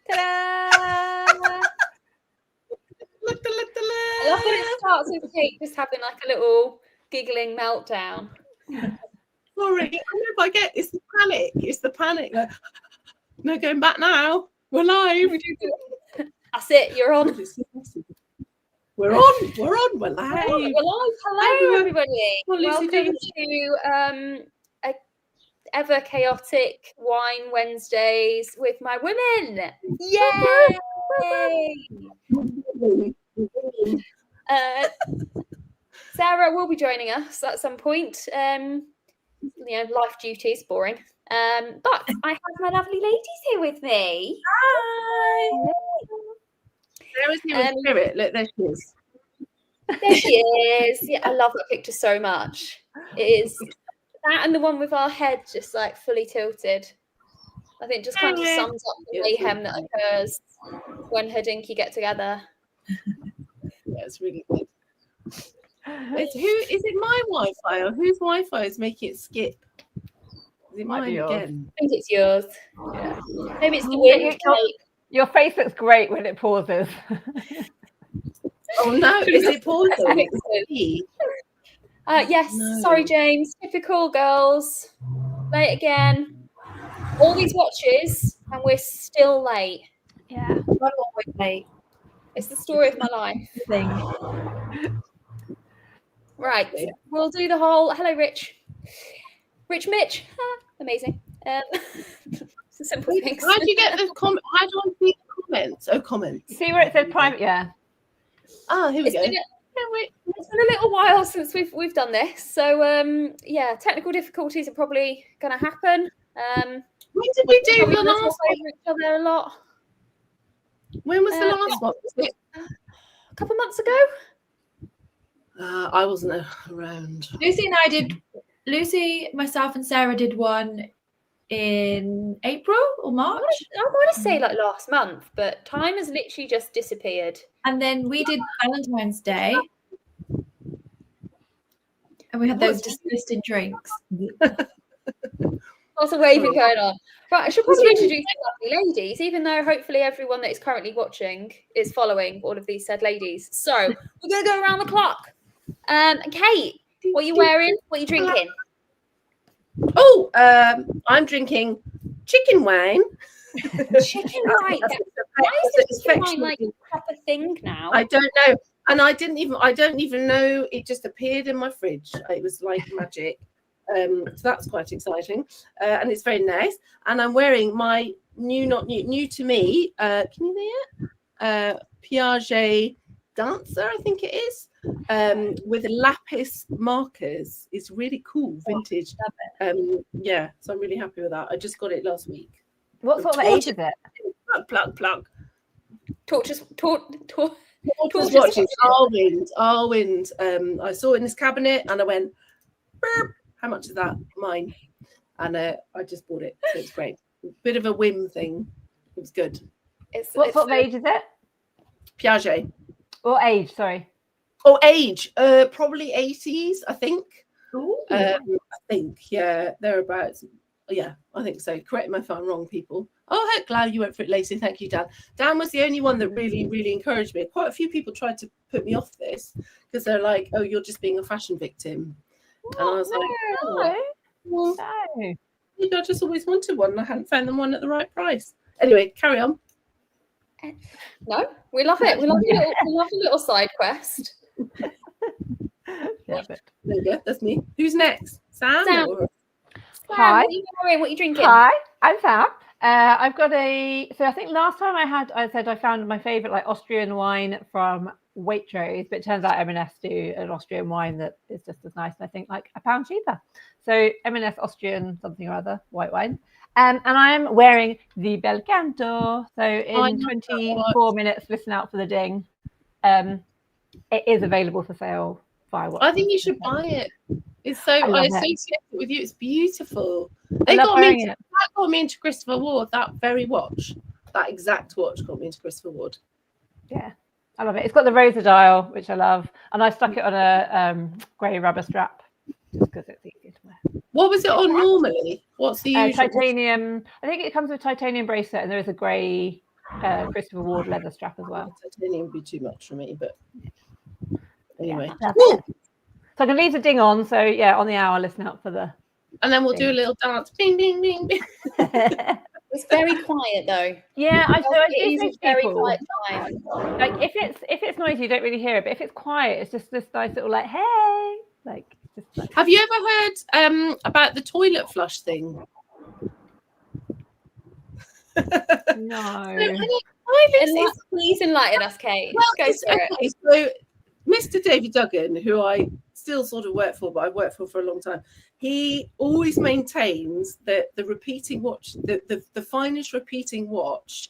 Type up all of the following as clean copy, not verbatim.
Ta-da! I love when it starts with Kate just having like a little giggling meltdown. Sorry, I know if I get it's the panic. It's the panic. Like, no going back now. We're live. That's it. You're on. We're on. We're on. We're live. We're live. Hello, everybody. Welcome to ever chaotic Wine Wednesdays with my women. Yay! Sarah will be joining us at some point. Life duties, boring. But I have my lovely ladies here with me. Hi. Sarah's here in spirit. Look, there she is. There she is. Yeah, I love that picture so much. It is that and the one with our head just like fully tilted. I think just kind of sums up the mayhem that occurs when Herdinkee get together. Yeah, it's really good. Is it my Wi-Fi or whose Wi-Fi is making it skip? Is it mine again? I think it's yours. Yeah. Maybe it's the wind. Your face looks great when it pauses. Oh no, is it pausing? Yes, No. Sorry, James. Typical girls. Late again. All these watches, and we're still late. Yeah. I'm always late. It's the story of my life. Right, we'll do the whole. Hello, Rich. Rich Mitch. Amazing. Simple things. How do you get the comment? How do I see the comments? Oh, comments. See where it says private? Yeah. Oh, here we go. It's been a little while since we've done this, so yeah, technical difficulties are probably going to happen. When did we do the last one? Each other a lot. When was the last one? Was it a couple of months ago? I wasn't around. Lucy, myself, and Sarah did one in April or March. I want to say like last month, but time has literally just disappeared. And then we did Valentine's Day, and we had those disgusting drinks. Lots of waving going on. Right, I should probably introduce the lovely ladies, even though hopefully everyone that is currently watching is following all of these said ladies. So we're going to go around the clock. Kate, what are you wearing? What are you drinking? Oh, I'm drinking chicken wine. Chicken wine. Why is chicken wine like a proper thing now? I don't know, and I don't even know. It just appeared in my fridge. It was like magic. So that's quite exciting, and it's very nice. And I'm wearing my new to me. Can you see it? Piaget Dancer, I think it is, with lapis markers. It's really cool, vintage. Yeah, so I'm really happy with that. I just got it last week. What sort of age is it? Plug. Torches watches. Arwind. I saw it in this cabinet and I went, burp. How much is that? Mine. And I just bought it. So it's great. Bit of a whim thing. It was good. What sort of age is it? Piaget. Or age, sorry. Oh, age. Probably 80s, I think. I think, yeah, thereabouts. Yeah, I think so. Correct me if I'm wrong, people. Oh, glad you went for it, Lacey. Thank you, Dan. Dan was the only one that really, really encouraged me. Quite a few people tried to put me off this because they're like, oh, you're just being a fashion victim. And I was No. I just always wanted one and I hadn't found them one at the right price. Anyway, carry on. No, we love it. We love a little side quest. Yeah, there you go. That's me. Who's next? Sam? Hi. What are you drinking? Hi, I'm Sam. I've got so I think last time I said I found my favourite like Austrian wine from Waitrose, but it turns out M&S do an Austrian wine that is just as nice, and I think like £1 cheaper. So M&S Austrian something or other white wine. And I'm wearing the Bel Canto. So in 24 minutes, listen out for the ding. It is available for sale via WhatsApp. I think you should buy it. It's so I associate it with you. It's beautiful. That got me into Christopher Ward. That very watch, that exact watch, got me into Christopher Ward. Yeah, I love it. It's got the Rosa dial, which I love, and I stuck it on a grey rubber strap just because it's easy to wear. What was it on normally? What's the usual? Titanium. I think it comes with titanium bracelet, and there is a grey Christopher Ward leather strap as well. Titanium would be too much for me, but anyway. Yeah, so I'm going to leave the ding on. So yeah, on the hour, listen out for the. And then we'll do a little dance. Bing, bing, bing, bing. It's very quiet though. Yeah, I It is a very quiet time. Like if it's noisy, you don't really hear it. But if it's quiet, it's just this nice little like, hey, like. Just like... Have you ever heard about the toilet flush thing? No. Please enlighten us, Kate. Well, Go for it. Okay, so Mr. David Duggan, who I still sort of work for, but I've worked for a long time, he always maintains that the repeating watch, the finest repeating watch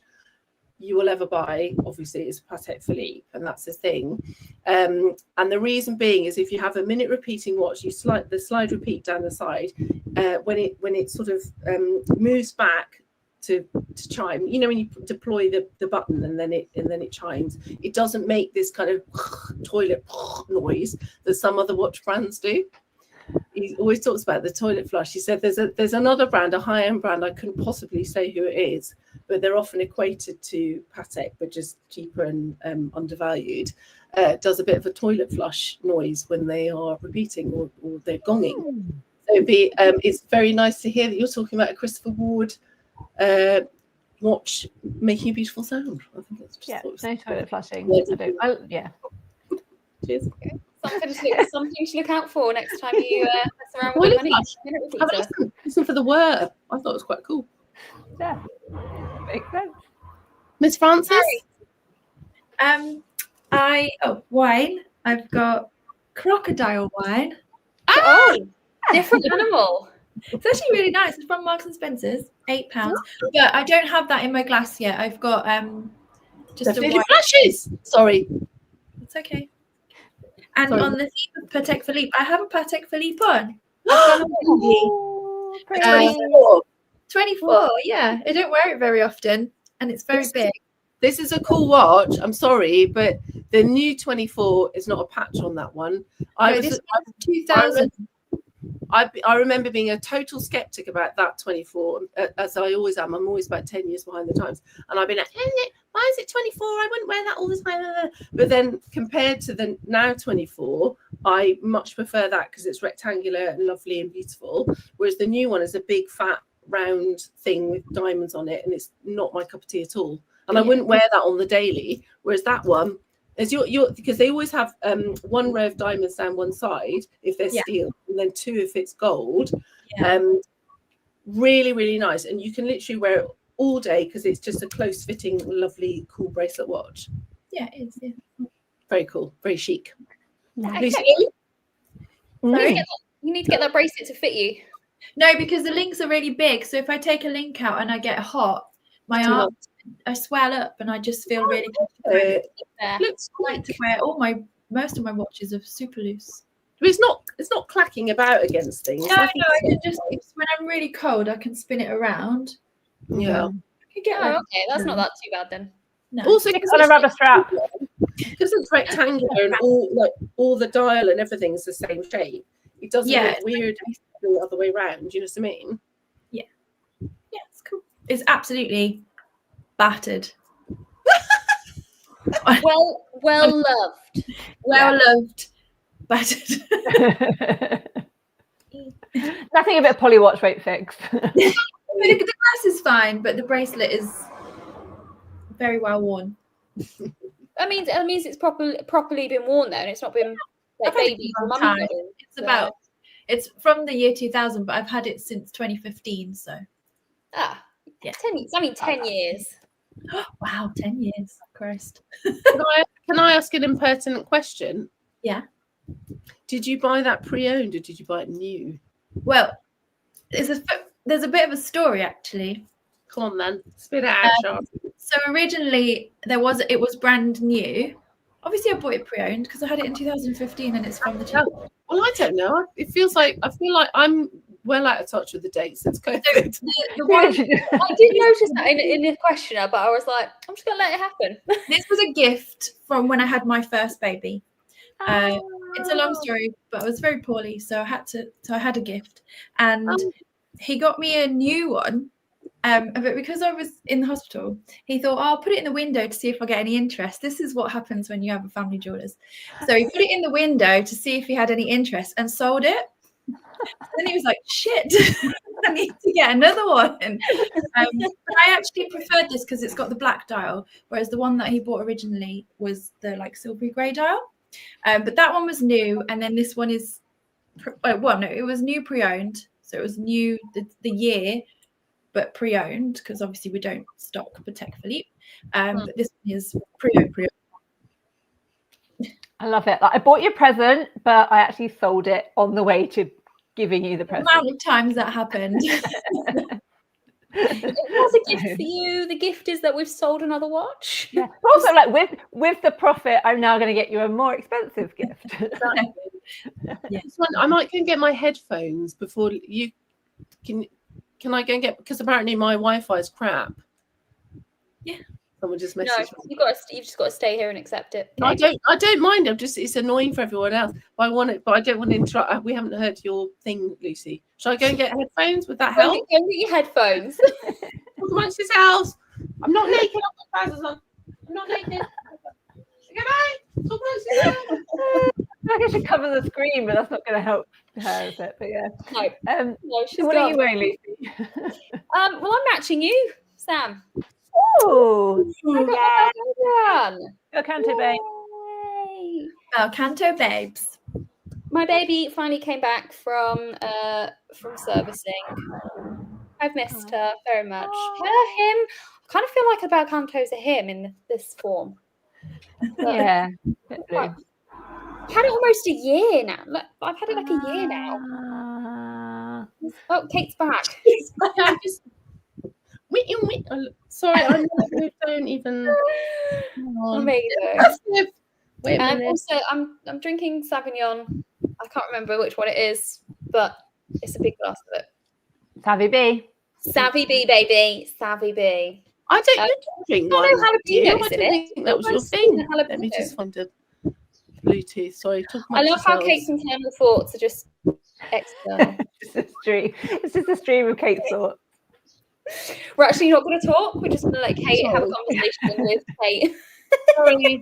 you will ever buy, obviously, is Patek Philippe, and that's the thing. And the reason being is if you have a minute repeating watch, you slide repeat down the side. When it sort of moves back to chime, you know, when you deploy the button and then it chimes, it doesn't make this kind of toilet noise that some other watch brands do. He always talks about the toilet flush. He said there's another brand, a high-end brand, I couldn't possibly say who it is, but they're often equated to Patek, but just cheaper and undervalued. Does a bit of a toilet flush noise when they are repeating or they're gonging. So it's very nice to hear that you're talking about a Christopher Ward watch making a beautiful sound. I think it's just no toilet flushing. Yeah. Cheers. Okay. Something to look out for next time you mess around with money. Have a listen for the whir. I thought it was quite cool. Yeah, makes sense. Miss Francis? Whine. I've got crocodile wine. Different animal. It's actually really nice. It's from Marks and Spencer's, £8. But I don't have that in my glass yet. I've got just a white. Flashes. Sorry. It's okay. And on the theme of Patek Philippe, I have a Patek Philippe on. I've got a 24. Yeah, I don't wear it very often, and it's very big. This is a cool watch. I'm sorry, but the new 24 is not a patch on that one. This was 2000. I remember being a total skeptic about that 24, as I always am. I'm always about 10 years behind the times. And I've been like, why is it 24? I wouldn't wear that all the time. But then compared to the now 24, I much prefer that because it's rectangular and lovely and beautiful. Whereas the new one is a big, fat, round thing with diamonds on it. And it's not my cup of tea at all. And I wouldn't wear that on the daily. Whereas that one, as because they always have one row of diamonds down one side if they're steel, and then two if it's gold. Really, really nice, and you can literally wear it all day because it's just a close-fitting, lovely, cool bracelet watch. Yeah, it is. Yeah. Very cool, very chic. Lucy? Sorry, you need to get that bracelet to fit you. No, because the links are really big. So if I take a link out and I get hot, my arms, I swell up and I just feel really comfortable. Looks I like to wear most of my watches are super loose. It's not clacking about against things. No, I can just when I'm really cold, I can spin it around. Yeah. I can get okay, that's not that too bad then. No. Also, on a rubber strap. Because it's rectangular and all the dial and everything is the same shape. It doesn't look weird the other way around. Do you know what I mean? Yeah. Yeah, it's cool. It's absolutely battered. well loved. Well loved. Battered. Nothing a bit of poly watch won't fix. The glass is fine, but the bracelet is very well worn. That means it's properly been worn though, and it's not been like baby or mummy. It's from the year 2000, but I've had it since 2015. So 10 years. Wow, 10 years. Christ. Can I ask an impertinent question? Yeah. Did you buy that pre-owned or did you buy it new? Well, there's a bit of a story actually. Come on then, spit it out. So originally it was brand new. Obviously, I bought it pre-owned because I had it in 2015, and it's from the channel. Well, I don't know. I feel like I'm well out of touch with the dates since COVID. I did notice that in the questionnaire, but I was like, I'm just gonna let it happen. This was a gift from when I had my first baby. It's a long story, but I was very poorly, so I had a gift, and he got me a new one But because I was in the hospital, he thought, I'll put it in the window to see if I get any interest. This is what happens when you have a family jewellers. So he put it in the window to see if he had any interest and sold it. Then he was like, shit, I need to get another one. But I actually preferred this because it's got the black dial, whereas the one that he bought originally was the like silvery grey dial. But that one was new, and then this one is, it was new pre-owned. So it was new the year, but pre-owned, because obviously we don't stock Patek Philippe. But this one is pre-owned. I love it. Like, I bought you a present, but I actually sold it on the way to giving you the present. The amount of times that happened. It was a gift for you. The gift is that we've sold another watch. Yeah. Also, like with the profit, I'm now going to get you a more expensive gift. Yes. I might go and get my headphones before you can. Can I go and get, because apparently my Wi-Fi is crap. Yeah. Someone just messaged me. You've just got to stay here and accept it. No, I don't mind. It's annoying for everyone else. But I don't want to interrupt. We haven't heard your thing, Lucy. Shall I go and get headphones? Would that help? Go and get your headphones. Talk amongst yourselves. I'm not naked. I've got trousers on. I'm not naked. Goodbye. Talk amongst yourselves. I think I should cover the screen, but that's not going to help her, is it? But yeah. No, so what are you wearing, Lucy? Well, I'm matching you, Sam. Oh, yeah. Go Canto Babe. Well, Canto Babes. My baby finally came back from servicing. I've missed her very much. Him. I kind of feel like about Canto's a him in this form. But, Yeah. I've had it almost a year now. Look, I've had it like a year now. Oh, Kate's back. Sorry, I don't even. Amazing. Also, I'm drinking Sauvignon. I can't remember which one it is, but it's a big glass of it. Savvy B. Savvy B, baby. Savvy B. I don't drink wine. I don't know I think that was your thing. Let me just find a Bluetooth. Sorry. I love how Kate's internal thoughts are just external. It's just a stream of Kate's thoughts. We're actually not going to talk. We're just going to let Kate have a conversation with Kate. Sorry.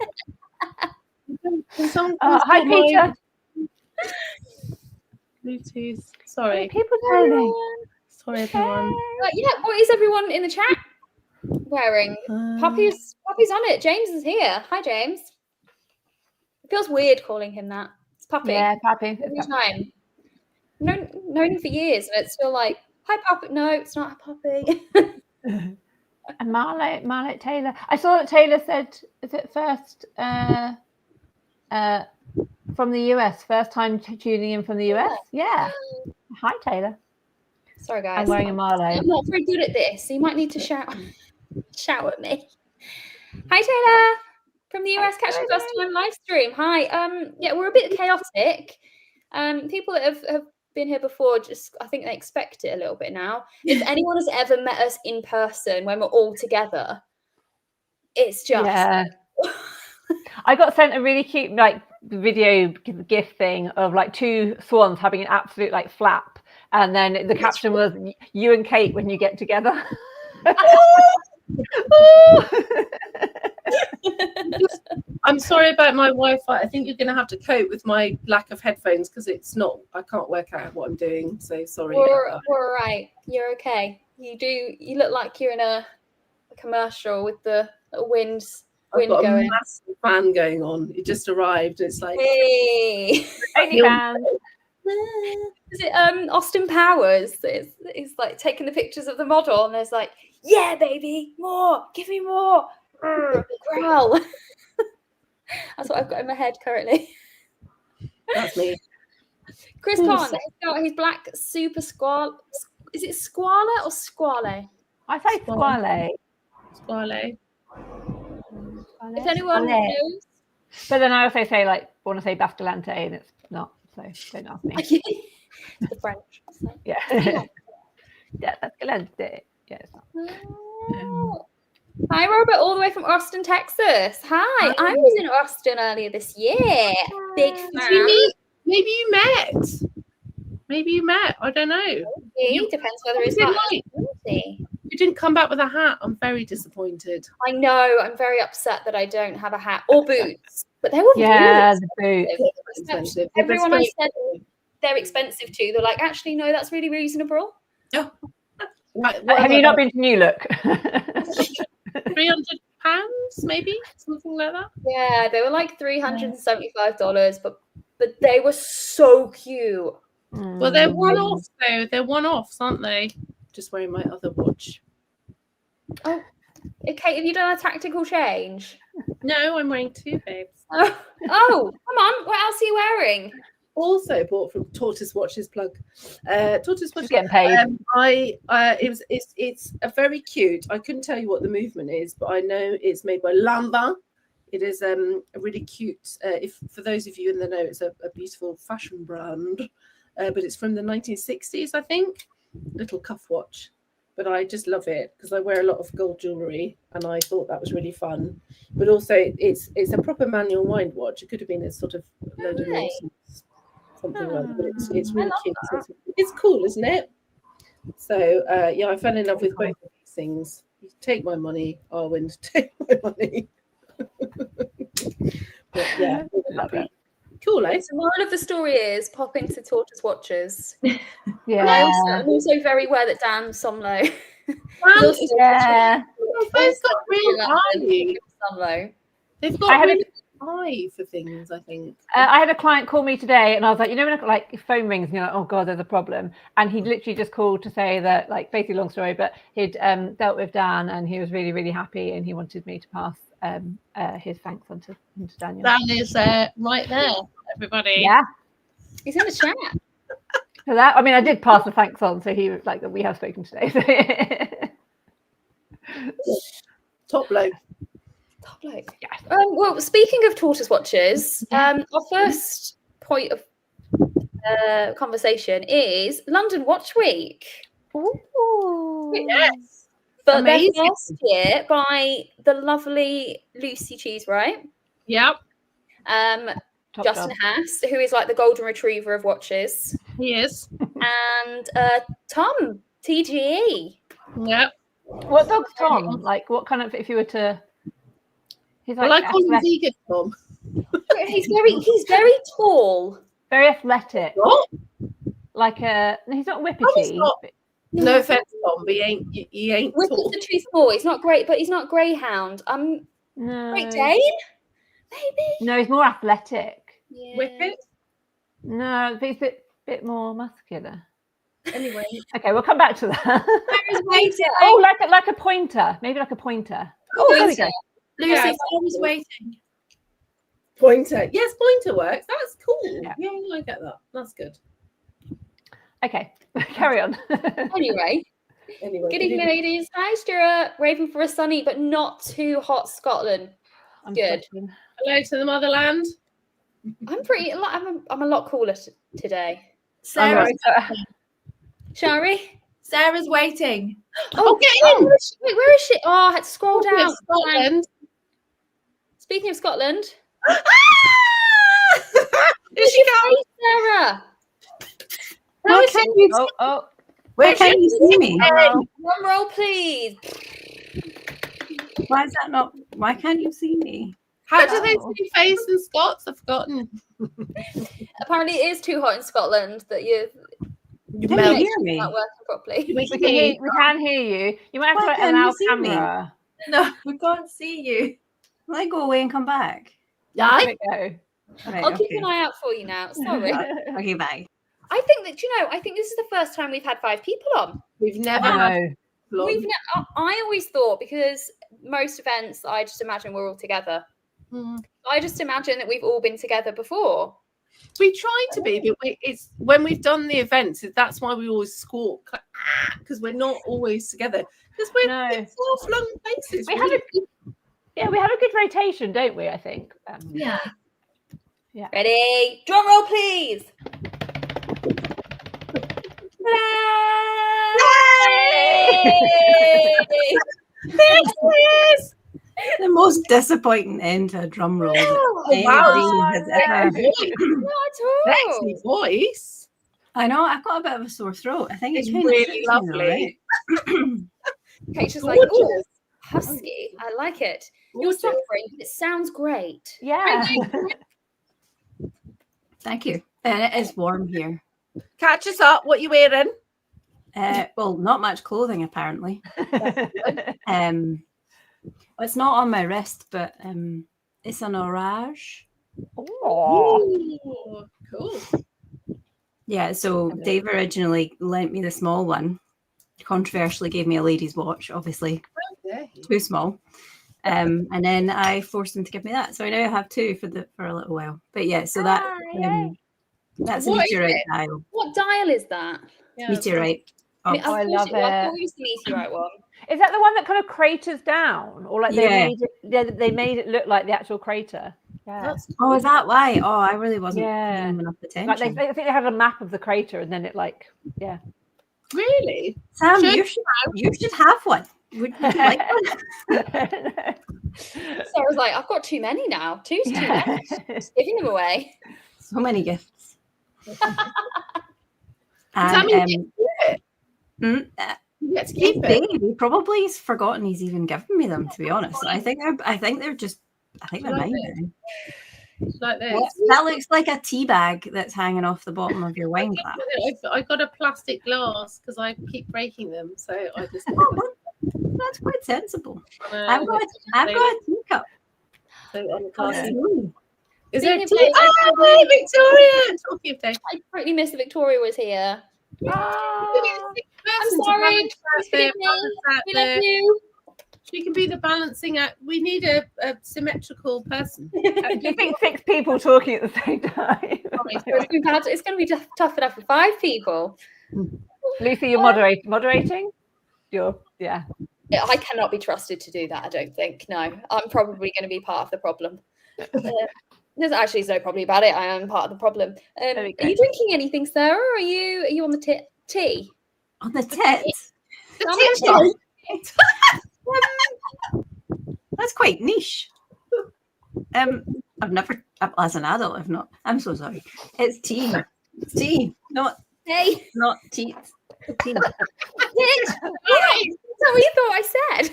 Hi, Peter. Bluetooth. Sorry. People joining. Sorry, everyone. What is everyone in the chat wearing? Poppy's on it. James is here. Hi, James. It feels weird calling him that. It's Poppy. Yeah, Poppy. Every time. Known him for years, and it's still like, hi, Poppy. No, it's not Poppy. And Marlette Taylor. I saw that Taylor said, is it first from the US? First time tuning in from the US? Yeah. Hi, Taylor. Sorry, guys. I'm wearing a Marlette. I'm not very good at this, so you might need to shout at me. Hi, Taylor. From the US, catching first time live stream. Hi. We're a bit chaotic. People that have been here before, I think they expect it a little bit now. If anyone has ever met us in person when we're all together, it's just I got sent a really cute video GIF thing of two swans having an absolute flap, and then the caption was "You and Kate when you get together." I'm sorry about my Wi-Fi. I think you're going to have to cope with my lack of headphones because I can't work out what I'm doing. So sorry. We're all right. You're okay. You look like you're in a commercial with the wind I've got going. A massive fan going on. It just arrived. It's like, hey, is it Austin Powers? It's like taking the pictures of the model, and there's like, yeah, baby, more, give me more. Growl. That's what I've got in my head currently. That's me. Chris Pond, he's got his black super squall. Is it squale or squale? I say squale. Squale. If anyone knows. But then I also say want to say Bastelante, and it's not. So don't ask me. It's the French. Yeah. Yeah, Bastelante. Yeah, it's not. Hi, Robert, all the way from Austin, Texas. Hi, I was in Austin earlier this year. Big fan. Maybe you met. I don't know. It depends whether it's like. You didn't come back with a hat. I'm very disappointed. I know. I'm very upset that I don't have a hat or boots. But they were Yeah, really the boots. expensive. Everyone I said they're expensive to, they're like, actually, no, that's really reasonable. Oh, Right, Have you not been to New Look? £300, maybe something like that? Yeah, they were like $375, but they were so cute. Well, they're one-offs though. They're one-offs, aren't they? Just wearing my other watch. Oh, okay. Have you done a tactical change? No, I'm wearing two, babes. Oh, come on. What else are you wearing? Also bought from Tortoise Watches plug. Tortoise Watches. Getting paid. It's a very cute. I couldn't tell you what the movement is, but I know it's made by Lamba. It is a really cute. If for those of you in the know, it's a beautiful fashion brand, but it's from the 1960s, I think. Little cuff watch, but I just love it because I wear a lot of gold jewelry, and I thought that was really fun. But also, it's a proper manual wind watch. It could have been a sort of load of nonsense, something like that. But it's really cute. It's cool, isn't it? So yeah, I fell in love with both of these things. You take my money, Arwind. Take my money. But yeah, Love it. cool, eh? So the moral of the story is pop into Tortoise Watches. Yeah. And I'm also very aware that Dan Somlo. Yeah. They've got real eye. Somlo. They've got really eye for things, I think. I had a client call me today, and I was like, you know, when like phone rings and you're like, oh god, there's a problem, and he literally just called to say that, like, basically long story, but he'd dealt with Dan, and he was really, really happy, and he wanted me to pass his thanks on to Daniel. Dan is right there, everybody. Yeah. He's in the chat. So that, I mean, I did pass the thanks on, so he was like, that we have spoken today. Top bloke. Top bloke. Yeah. Well, speaking of Tortoise Watches, our first point of conversation is London Watch Week. Ooh. Yes. But they're Amazing. last year by the lovely Lucy Cheese, right? Yep, Top Justin job. Haas, who is like the golden retriever of watches, he is. and Tom TGE. Yep. What dog's Tom? Like, what kind of, if you were to, he's like, Well, I call him athletic, Vegan Tom. He's very tall. very athletic. What? Like he's not Oh, he's whippety. not. No offense, Tom, but he ain't Whippet's tall. the truth boy. He's not great, but he's not greyhound. No. Great Dane, maybe. No, he's more athletic. Yeah. Whippet. No, but he's a bit more muscular. Anyway, Okay, we'll come back to that. Sarah's waiting. Oh, like a pointer. Maybe like a pointer. Oh, there we go. Lucy, Yeah. Sarah's waiting. pointer. Yes, pointer works. That's cool. Yeah. Yeah, I get that. That's good. Okay, carry on. Anyway, Anyway, good evening, ladies. Hi, Stuart. Raving for a sunny but not too hot Scotland. I'm Good. sweating. hello to the motherland. I'm pretty. I'm a lot cooler today. Sarah, Shari? Sarah's waiting. Oh, get in. Wait, where is she? Oh, I had to scroll Talking of down. Scotland. Speaking of Scotland, Here she goes. Sarah. Where can you, Oh, where can you see me? Drum roll, please. Why is that not? Why can't you see me? How do they say face in Scots? I've forgotten. Apparently, it is too hot in Scotland that You Can melt. you hear me? not working properly. We we can hear you. You might have Why to can't allow you see me? camera. No, we can't see you. Will I go away and come back? Yeah. There we go. Right, I'll keep okay. an eye out for you now. Sorry. Okay, bye. I think that, I think this is the first time we've had 5 people on. We've never I had know. long. I always thought, because most events, I just imagine we're all together. I just imagine that we've all been together before. We try to be, but it's when we've done the events. That's why we always squawk because we're not always together. Because we're No. in far-flung places. We have we have a good rotation, don't we? I think. Yeah. Ready? Drum roll, please. Yay! Yes. The most disappointing end to a drum roll that wow. anybody has ever. Not at all. Sexy voice. I know. I've got a bit of a sore throat. I think It's kind of really suits me though, lovely. right? Kate's just like, oh, husky. I like it. You're suffering, but it sounds great. Yeah. Thank you. And it is warm here. Catch us up. What you wearing? Well, not much clothing apparently. It's not on my wrist, but it's an orage. Oh, Cool. Yeah, so Dave originally lent me the small one. Controversially gave me a lady's watch, obviously too small. And then I forced him to give me that. So I now have two for a little while. But yeah, so that's a meteorite dial. What dial is that? Meteorite. I love it. I thought it was the meteorite one. Is that the one that kind of craters down, or like they made it look like the actual crater? Yeah. Oh, is that why? Oh, I really wasn't paying enough attention. Like I think they had a map of the crater, and then it Really? Sam, you should have one. Would you like one? Sarah's like, I've got too many now. Two's too many. Just giving them away. So many gifts. Let's keep it. He probably has forgotten he's even given me them, to be honest. I think they're mine. Like this. That looks like a tea bag that's hanging off the bottom of your wine glass. I got a plastic glass because I keep breaking them, so I just. That's quite sensible. I've got a teacup. Is there a tea? Oh, Victoria! Talking of Dave. I pretty miss that Victoria was here. I'm sorry. We love you. She can be the balancing act. We need a symmetrical person. Do you think 6 people talking at the same time? It's going to be tough enough for 5 people. Lucy, you're moderating? I cannot be trusted to do that, I don't think. No, I'm probably going to be part of the problem. There's actually no problem about it. I am part of the problem. Are you drinking anything, Sarah? Or are you on the tea? On the tits? That's quite niche. I've never, as an adult, I've not. I'm so sorry. It's tea. It's tea, not teeth. Tea. Is that what you thought I said?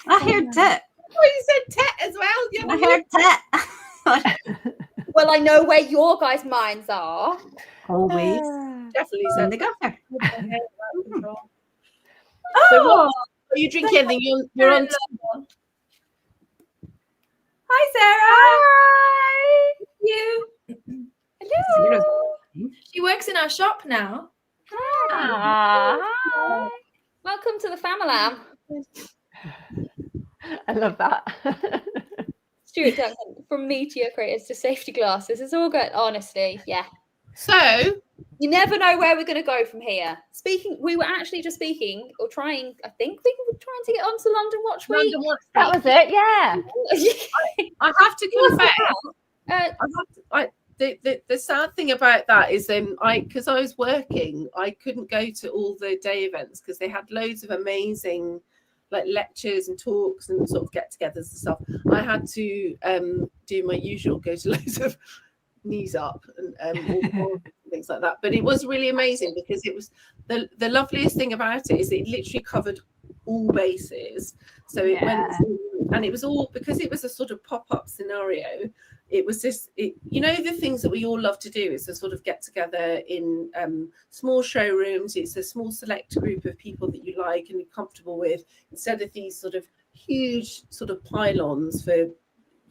I heard tit. Oh, you said tit as well. I heard tit. Well, I know where your guys' minds are. Always. Definitely In the gutter. So are you drinking anything? You're on. Hi, Sarah. Hi. You. Hello. She works in our shop now. Hi. Welcome to the family. I love that. Stuart Duncan, from Meteor Creators to Safety Glasses. It's all good, honestly. Yeah. So you never know where we're going to go from here. We were actually just speaking or trying. I think we were trying to get onto London Watch Week. That was it. Yeah. I have to confess. The sad thing about that is because I was working, I couldn't go to all the day events because they had loads of amazing like lectures and talks and sort of get-togethers and stuff. I had to do my usual, go to loads of knees up and things like that. But it was really amazing because it was the loveliest thing about it is it literally covered all bases. So it went and it was all because it was a sort of pop-up scenario. It was just, the things that we all love to do is to sort of get together in small showrooms. It's a small select group of people that you like and you're comfortable with, instead of these sort of huge sort of pylons for,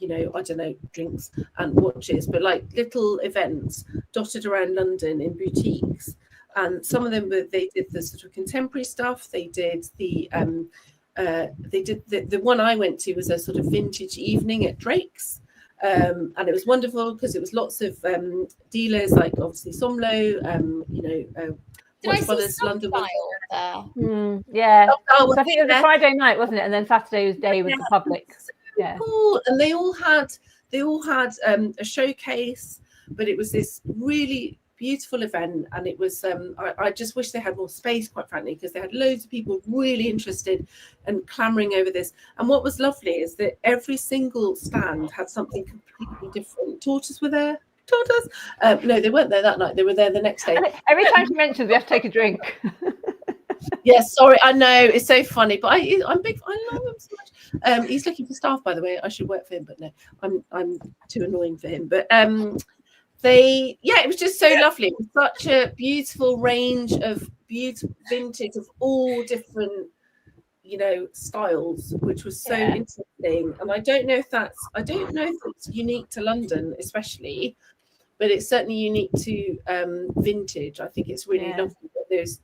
I don't know, drinks and watches, but like little events dotted around London in boutiques. And some of them, they did the sort of contemporary stuff. They did the one I went to was a sort of vintage evening at Drake's. And it was wonderful because it was lots of dealers, like obviously Somlo, Watch Brothers, London. Yeah. So I think it was a Friday night, wasn't it? And then Saturday's day was the public. Yeah. Cool. And they all had a showcase, but it was this really beautiful event, and it was I just wish they had more space, quite frankly, because they had loads of people really interested and clamoring over this. And what was lovely is that every single stand had something completely different. Tortoise were there. No, they weren't there that night. They were there the next day. Every time she mentions we have to take a drink. Yeah, sorry, I know it's so funny, but I'm big. I love him so much. He's looking for staff, by the way. I should work for him, but no, I'm too annoying for him. But it was just so lovely. It was such a beautiful range of beautiful vintage of all different, styles, which was so interesting. And I don't know if it's unique to London, especially. But it's certainly unique to vintage. I think it's really lovely that there's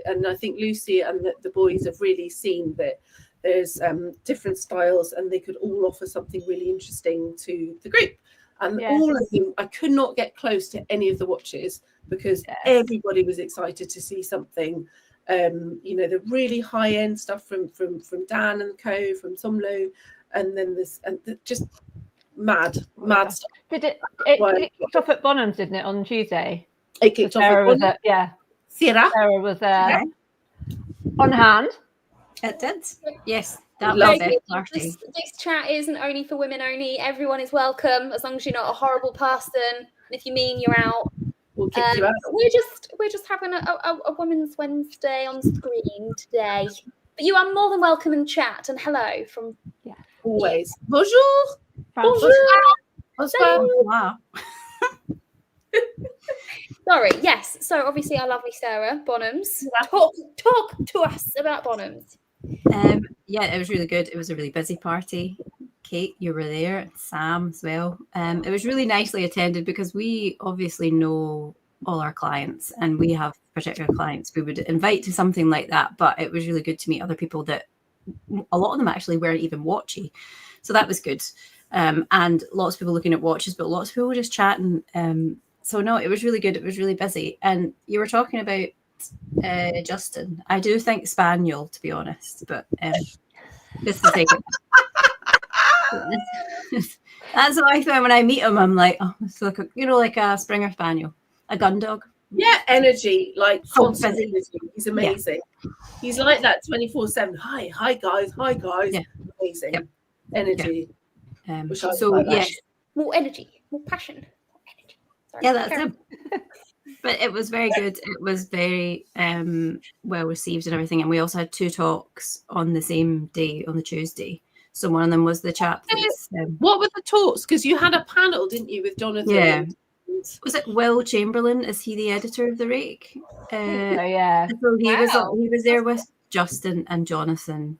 and I think Lucy and the boys have really seen that there's different styles and they could all offer something really interesting to the group. And all of them, I could not get close to any of the watches because everybody was excited to see something. The really high end stuff from Dan and Co, from Somlo, and then just mad stuff. Did it kicked off at Bonhams, didn't it, on Tuesday? It kicked off at Bonhams. Sarah was there on hand. It did. Yes, that was it. This chat isn't only for women only. Everyone is welcome, as long as you're not a horrible person. And if you mean you're out, we'll kick you out. We're just having a Women's Wednesday on screen today. But you are more than welcome in chat, and hello from always. Bonjour. Bonjour. Wow. Sorry, yes. So obviously our lovely Sarah Bonhams. Talk to us about Bonhams. It was really good. It was a really busy party. Kate, you were there, and Sam as well. It was really nicely attended because we obviously know all our clients and we have particular clients we would invite to something like that, but it was really good to meet other people that a lot of them actually weren't even watchy. So that was good. And lots of people looking at watches, but lots of people were just chatting. So no, it was really good. It was really busy. And you were talking about Justin. I do think Spaniel, to be honest, but just to take it. That's what I found when I meet him. I'm like, oh, it's like a Springer Spaniel, a gun dog. Yeah, energy, like constant busy. energy. He's amazing. Yeah. He's like that 24/7. Hi guys. Yeah. Amazing energy. Yeah. Yes, more energy, more passion, more energy. Sorry. Yeah, that's him. But it was very good. It was very well received and everything. And we also had 2 talks on the same day, on the Tuesday. So one of them was the chap. What were the talks? Because you had a panel, didn't you, with Jonathan? Yeah. Was it Will Chamberlain? Is he the editor of the Rake? Yeah. So he was there with Justin and Jonathan.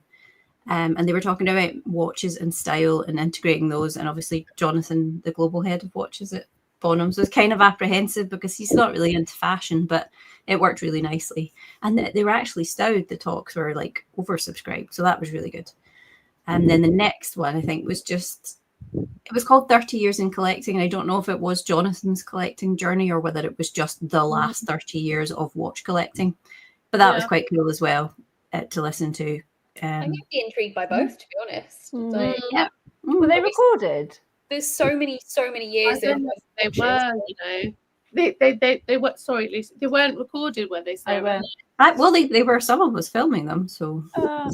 And they were talking about watches and style and integrating those. And obviously Jonathan, the global head of watches at Bonhams, was kind of apprehensive because he's not really into fashion, but it worked really nicely. And they were actually stowed. The talks were like oversubscribed. So that was really good. And then the next one, I think, was it was called 30 Years in Collecting. And I don't know if it was Jonathan's collecting journey or whether it was just the last 30 years of watch collecting. But that was quite cool as well to listen to. I'm really intrigued by both, to be honest. So, yeah. Were they recorded? There's so many years. They were, they were. Sorry, Lucy. They weren't recorded, were they? They were. Well, they were. Someone was filming them, so I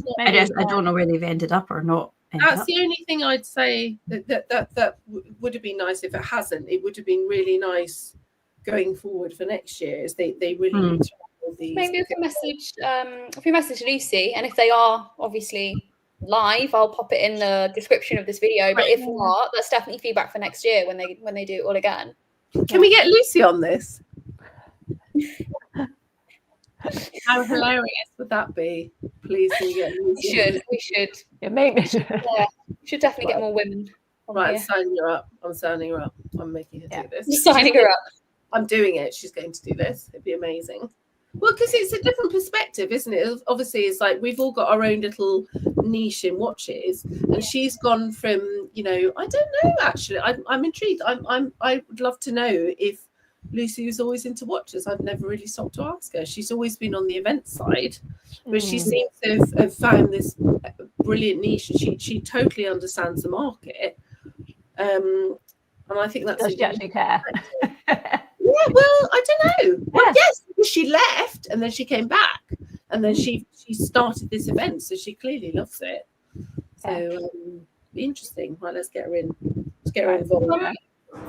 don't know where they've ended up or not. That's the only thing I'd say that would have been nice if it hasn't. It would have been really nice going forward for next year. Is they really need to have these. Maybe if we message Lucy, and if they are obviously live, I'll pop it in the description of this video. But if not, that's definitely feedback for next year when they do it all again. Can we get Lucy on this? How hilarious would that be? Please, can we get Lucy? We should. Yeah, maybe. Yeah, we should definitely get more women. Right, I'm signing her up. I'm making her do this. You're signing her up. I'm doing it. She's going to do this. It'd be amazing. Well, because it's a different perspective, isn't it? Obviously, it's like we've all got our own little niche in watches, and she's gone from, I don't know. Actually, I'm intrigued. I would love to know if Lucy was always into watches. I've never really stopped to ask her. She's always been on the event side, but she seems to have found this brilliant niche. She totally understands the market, and I think that's. Does she actually care? Yeah, well, I don't know. Well, yes, she left and then she came back, and then she started this event, so she clearly loves it. So be interesting. Right, let's get her in. Let's get her involved.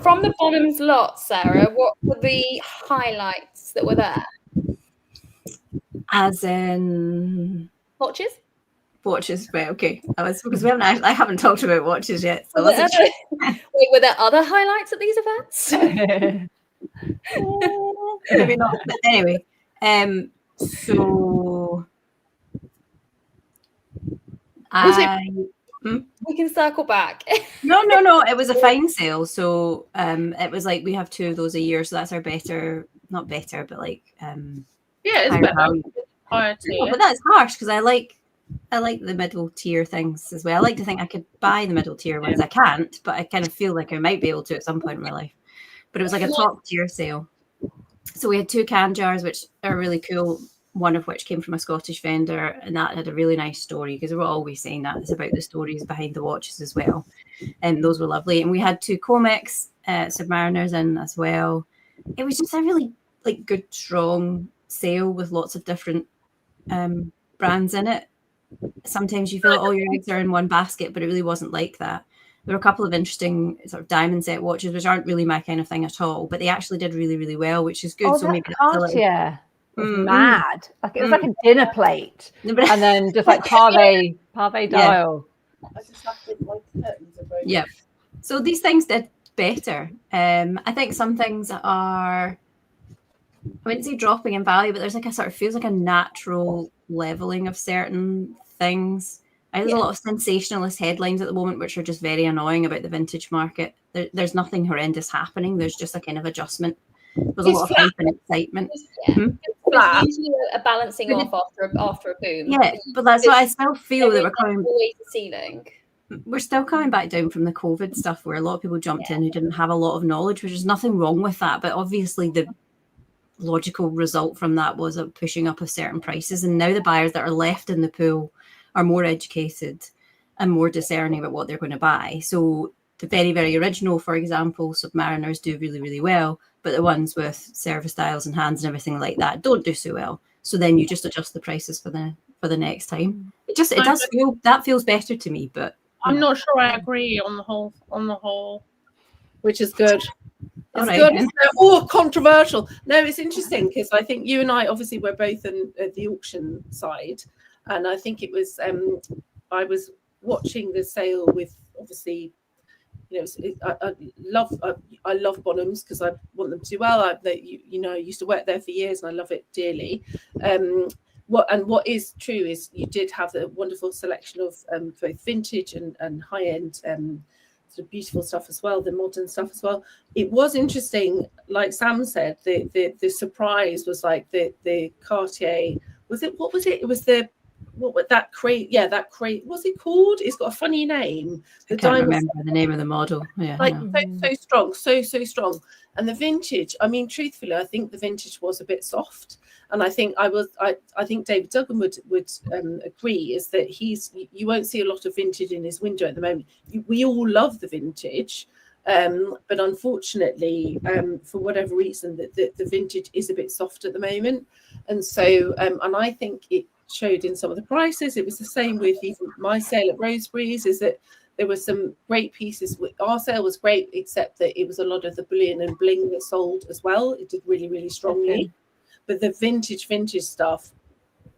From the Bonhams lot, Sarah, what were the highlights that were there? As in Watches? watches, right? Okay, because I haven't talked about watches yet. So Were there other highlights at these events? Maybe not. But anyway, so we can circle back. No. It was a fine sale. So it was like we have 2 of those a year. So that's our not better, but like it's better. Higher tier. But that's harsh because I like the middle tier things as well. I like to think I could buy the middle tier ones. I can't, but I kind of feel like I might be able to at some point in my life. But it was like a top tier sale. So we had 2 can jars, which are really cool. One of which came from a Scottish vendor, and that had a really nice story because we're always saying that it's about the stories behind the watches as well. And those were lovely. And we had 2 Comex Submariners in as well. It was just a really like good, strong sale with lots of different brands in it. Sometimes you feel like all your eggs are in one basket, but it really wasn't like that. There were a couple of interesting sort of diamond set watches, which aren't really my kind of thing at all, but they actually did really, really well, which is good. Oh, so that maybe Cartier was mad. Like it was like a dinner plate, and then just like pave dial. I just have to like curtains are very Yeah. So these things did better. I think some things are, I wouldn't say dropping in value, but there's like a sort of feels like a natural leveling of certain things. There's a lot of sensationalist headlines at the moment, which are just very annoying about the vintage market. There's nothing horrendous happening. There's just a kind of adjustment. There's a lot of hype and excitement. There's usually a balancing off after a boom. Yeah, but that's why I still feel that we're coming. Always the ceiling. We're still coming back down from the COVID stuff, where a lot of people jumped in who didn't have a lot of knowledge, which is nothing wrong with that. But obviously, the logical result from that was a pushing up of certain prices, and now the buyers that are left in the pool are more educated and more discerning about what they're going to buy. So the very, very original, for example, Submariners do really, really well, but the ones with service dials and hands and everything like that don't do so well. So then you just adjust the prices for the next time. It does feel, that feels better to me, but I'm not sure I agree on the whole, which is good. It's right, good. It's controversial. No, it's interesting because I think you and I, obviously, we're both in the auction side, and I think it was. I was watching the sale with, obviously, I love Bonhams because I want them to do well. I used to work there for years, and I love it dearly. What is true is you did have a wonderful selection of both vintage and high end. Sort of beautiful stuff as well, the modern stuff as well. It was interesting, like Sam said, the surprise was like the Cartier. What was it? It was that crate. Yeah, that crate. What's it called? It's got a funny name. I can't remember the name of the model. Yeah, so strong, so strong. And the vintage. I mean, truthfully, I think the vintage was a bit soft. And I think I think David Duggan would agree, is that you won't see a lot of vintage in his window at the moment. We all love the vintage, but unfortunately, for whatever reason, the vintage is a bit soft at the moment. And so, and I think it showed in some of the prices. It was the same with even my sale at Roseberry's, is that there were some great pieces. Our sale was great, except that it was a lot of the bullion and bling that sold as well. It did really, really strongly. Okay. But the vintage stuff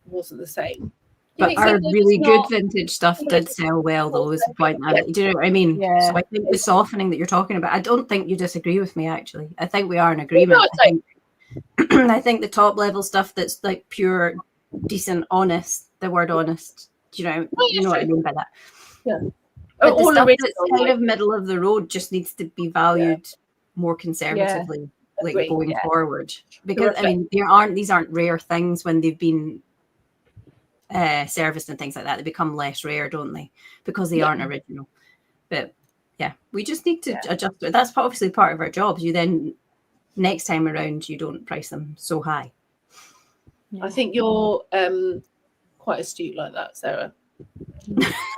wasn't the same. But our really good vintage stuff did sell well, though, is the point. Do you know what I mean? Yeah. So I think the softening that you're talking about, I don't think you disagree with me, actually. I think we are in agreement. I think the top level stuff that's like pure, decent, honest, the word honest, you know what I mean by that. Yeah. But the stuff that's kind of middle of the road just needs to be valued more conservatively. Yeah. Like going forward, because I mean these aren't rare things. When they've been serviced and things like that, they become less rare, don't they, because they aren't original. But yeah, we just need to adjust it. That's obviously part of our jobs. You then next time around you don't price them so high. I think you're quite astute like that, Sarah.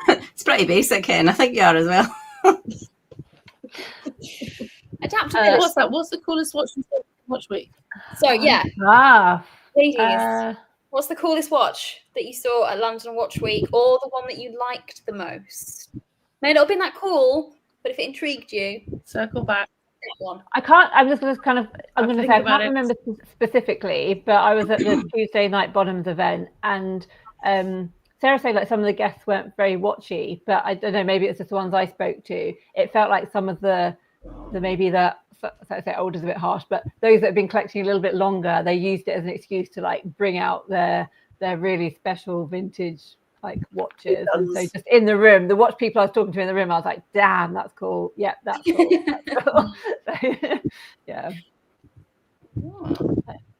It's pretty basic, Ken. I think you are as well. Adaptability. What's that? What's the coolest watch week? So ladies, what's the coolest watch that you saw at London Watch Week, or the one that you liked the most? May not have been that cool, but if it intrigued you, circle back. one. I can't. I'm just going to kind of. I'm going to say I think about can't it. remember specifically, but I was at the Tuesday night Bottoms event, and Sarah said like some of the guests weren't very watchy, but I don't know. Maybe it's just the ones I spoke to. It felt like some of the maybe the so I say old is a bit harsh, but those that have been collecting a little bit longer, they used it as an excuse to like bring out their really special vintage like watches. And so just in the room, the watch people I was talking to in the room, I was like, damn, that's cool. Yeah, that's cool. That's cool. Yeah.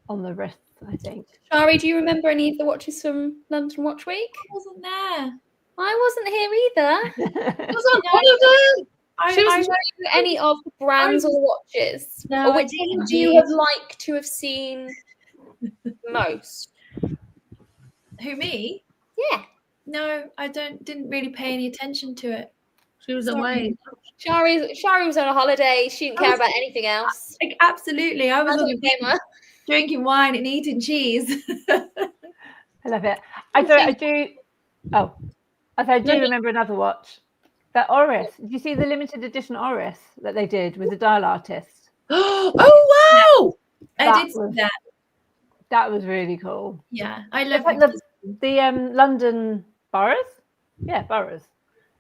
On the wrists, I think. Shari, do you remember any of the watches from London Watch Week? I wasn't there. I wasn't here either. Wasn't one of them. I don't know any of the brands or the watches. No, or which one would you have liked to have seen most? Who, me? Yeah. No, I didn't really pay any attention to it. She was Sorry. away. Shari was on a holiday. She didn't care about anything else. Like, absolutely. I was That's on what came up. drinking wine and eating cheese. I love it. I do. Oh, I do remember another watch. That Oris. Did you see the limited edition Oris that they did with the dial artist? Oh wow! I did see that. That was really cool. Yeah, I love It's like the London boroughs. Yeah, boroughs.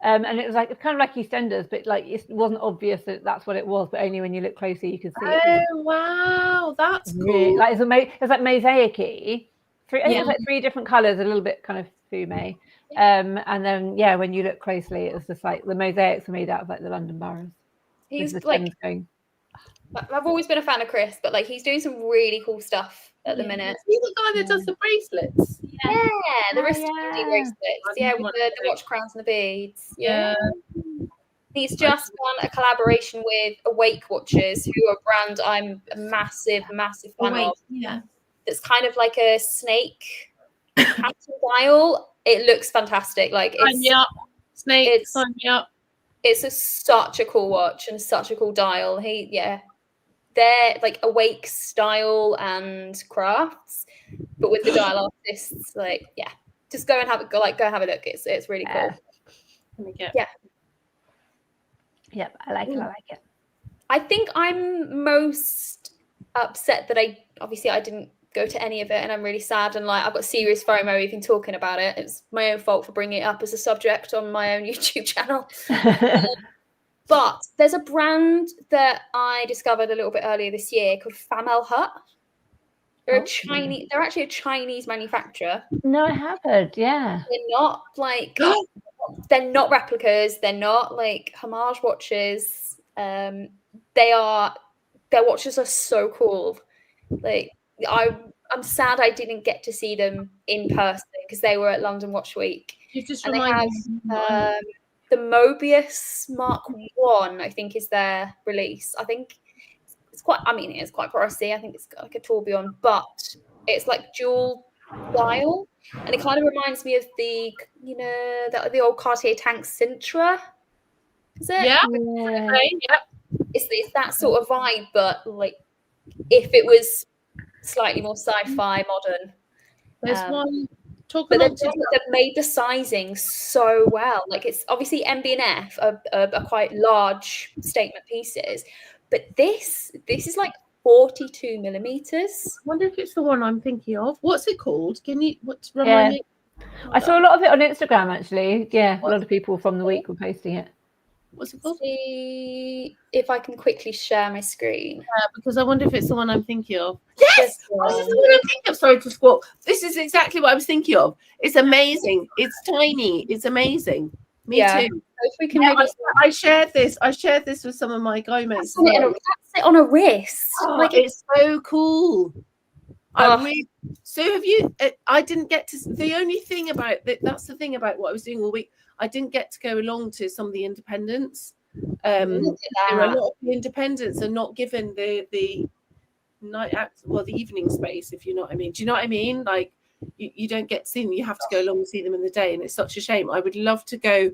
And it was like kind of like EastEnders, but like it wasn't obvious that that's what it was. But only when you look closer, you could see it. Oh wow, that's Really, cool. like it's like mosaic-y. I think it's like 3 different colours, a little bit kind of fume. And then when you look closely, it's just like the mosaics are made out of like the London boroughs. He's like, I've always been a fan of Chris, but like he's doing some really cool stuff at the minute. He's the guy that does the bracelets. Yeah, the wrist bracelets. Yeah, with the watch crowns and the beads. Yeah. He's just done a collaboration with Awake Watches, who are a brand I'm a massive fan of. Yeah. It's kind of like a snake pattern dial. It looks fantastic. Like Sign me up. Snake, sign me up. It's such a cool watch and such a cool dial. They're like Awake style and crafts, but with the dial artists. Like, just go and have a go and have a look. It's really cool. Yeah. Yep, I like it. I think I'm most upset that I didn't go to any of it, and I'm really sad, and like I've got serious FOMO even talking about it. It's my own fault for bringing it up as a subject on my own YouTube channel. But there's a brand that I discovered a little bit earlier this year called Famel Hut. They're actually a Chinese manufacturer. No, I haven't. Yeah. They're not like they're not replicas. They're not like homage watches. Their watches are so cool. Like I'm sad I didn't get to see them in person because they were at London Watch Week. You just and they have the Mobius Mark 1, I think, is their release. I think it's quite pricey. I think it's got like a tourbillon, but it's like dual dial, and it kind of reminds me of the old Cartier Tank Sintra. Is it? Yeah. It's that sort of vibe, but like if it was slightly more sci-fi modern. There's one. But they've made the sizing so well. Like it's obviously MB&F are quite large statement pieces, but this is like 42 millimeters. I wonder if it's the one I'm thinking of. What's it called? Can you remind me? I saw a lot of it on Instagram actually. Yeah, a lot of people from the week were posting it. What's it called? See if I can quickly share my screen. Because I wonder if it's the one I'm thinking of. Yes! This is the one I'm thinking of. Sorry to squawk. This is exactly what I was thinking of. It's amazing. It's tiny. It's amazing. Me too. If we can I shared this. With some of my guy mates. That's it on a wrist. Oh, it's so cool. So have you? I didn't get to. The only thing about that's the thing about what I was doing all week. I didn't get to go along to some of the independents. A lot of the independents are not given the night act, the evening space, if you know what I mean. Do you know what I mean? Like you don't get to see them. You have to go along and see them in the day, and it's such a shame. I would love to go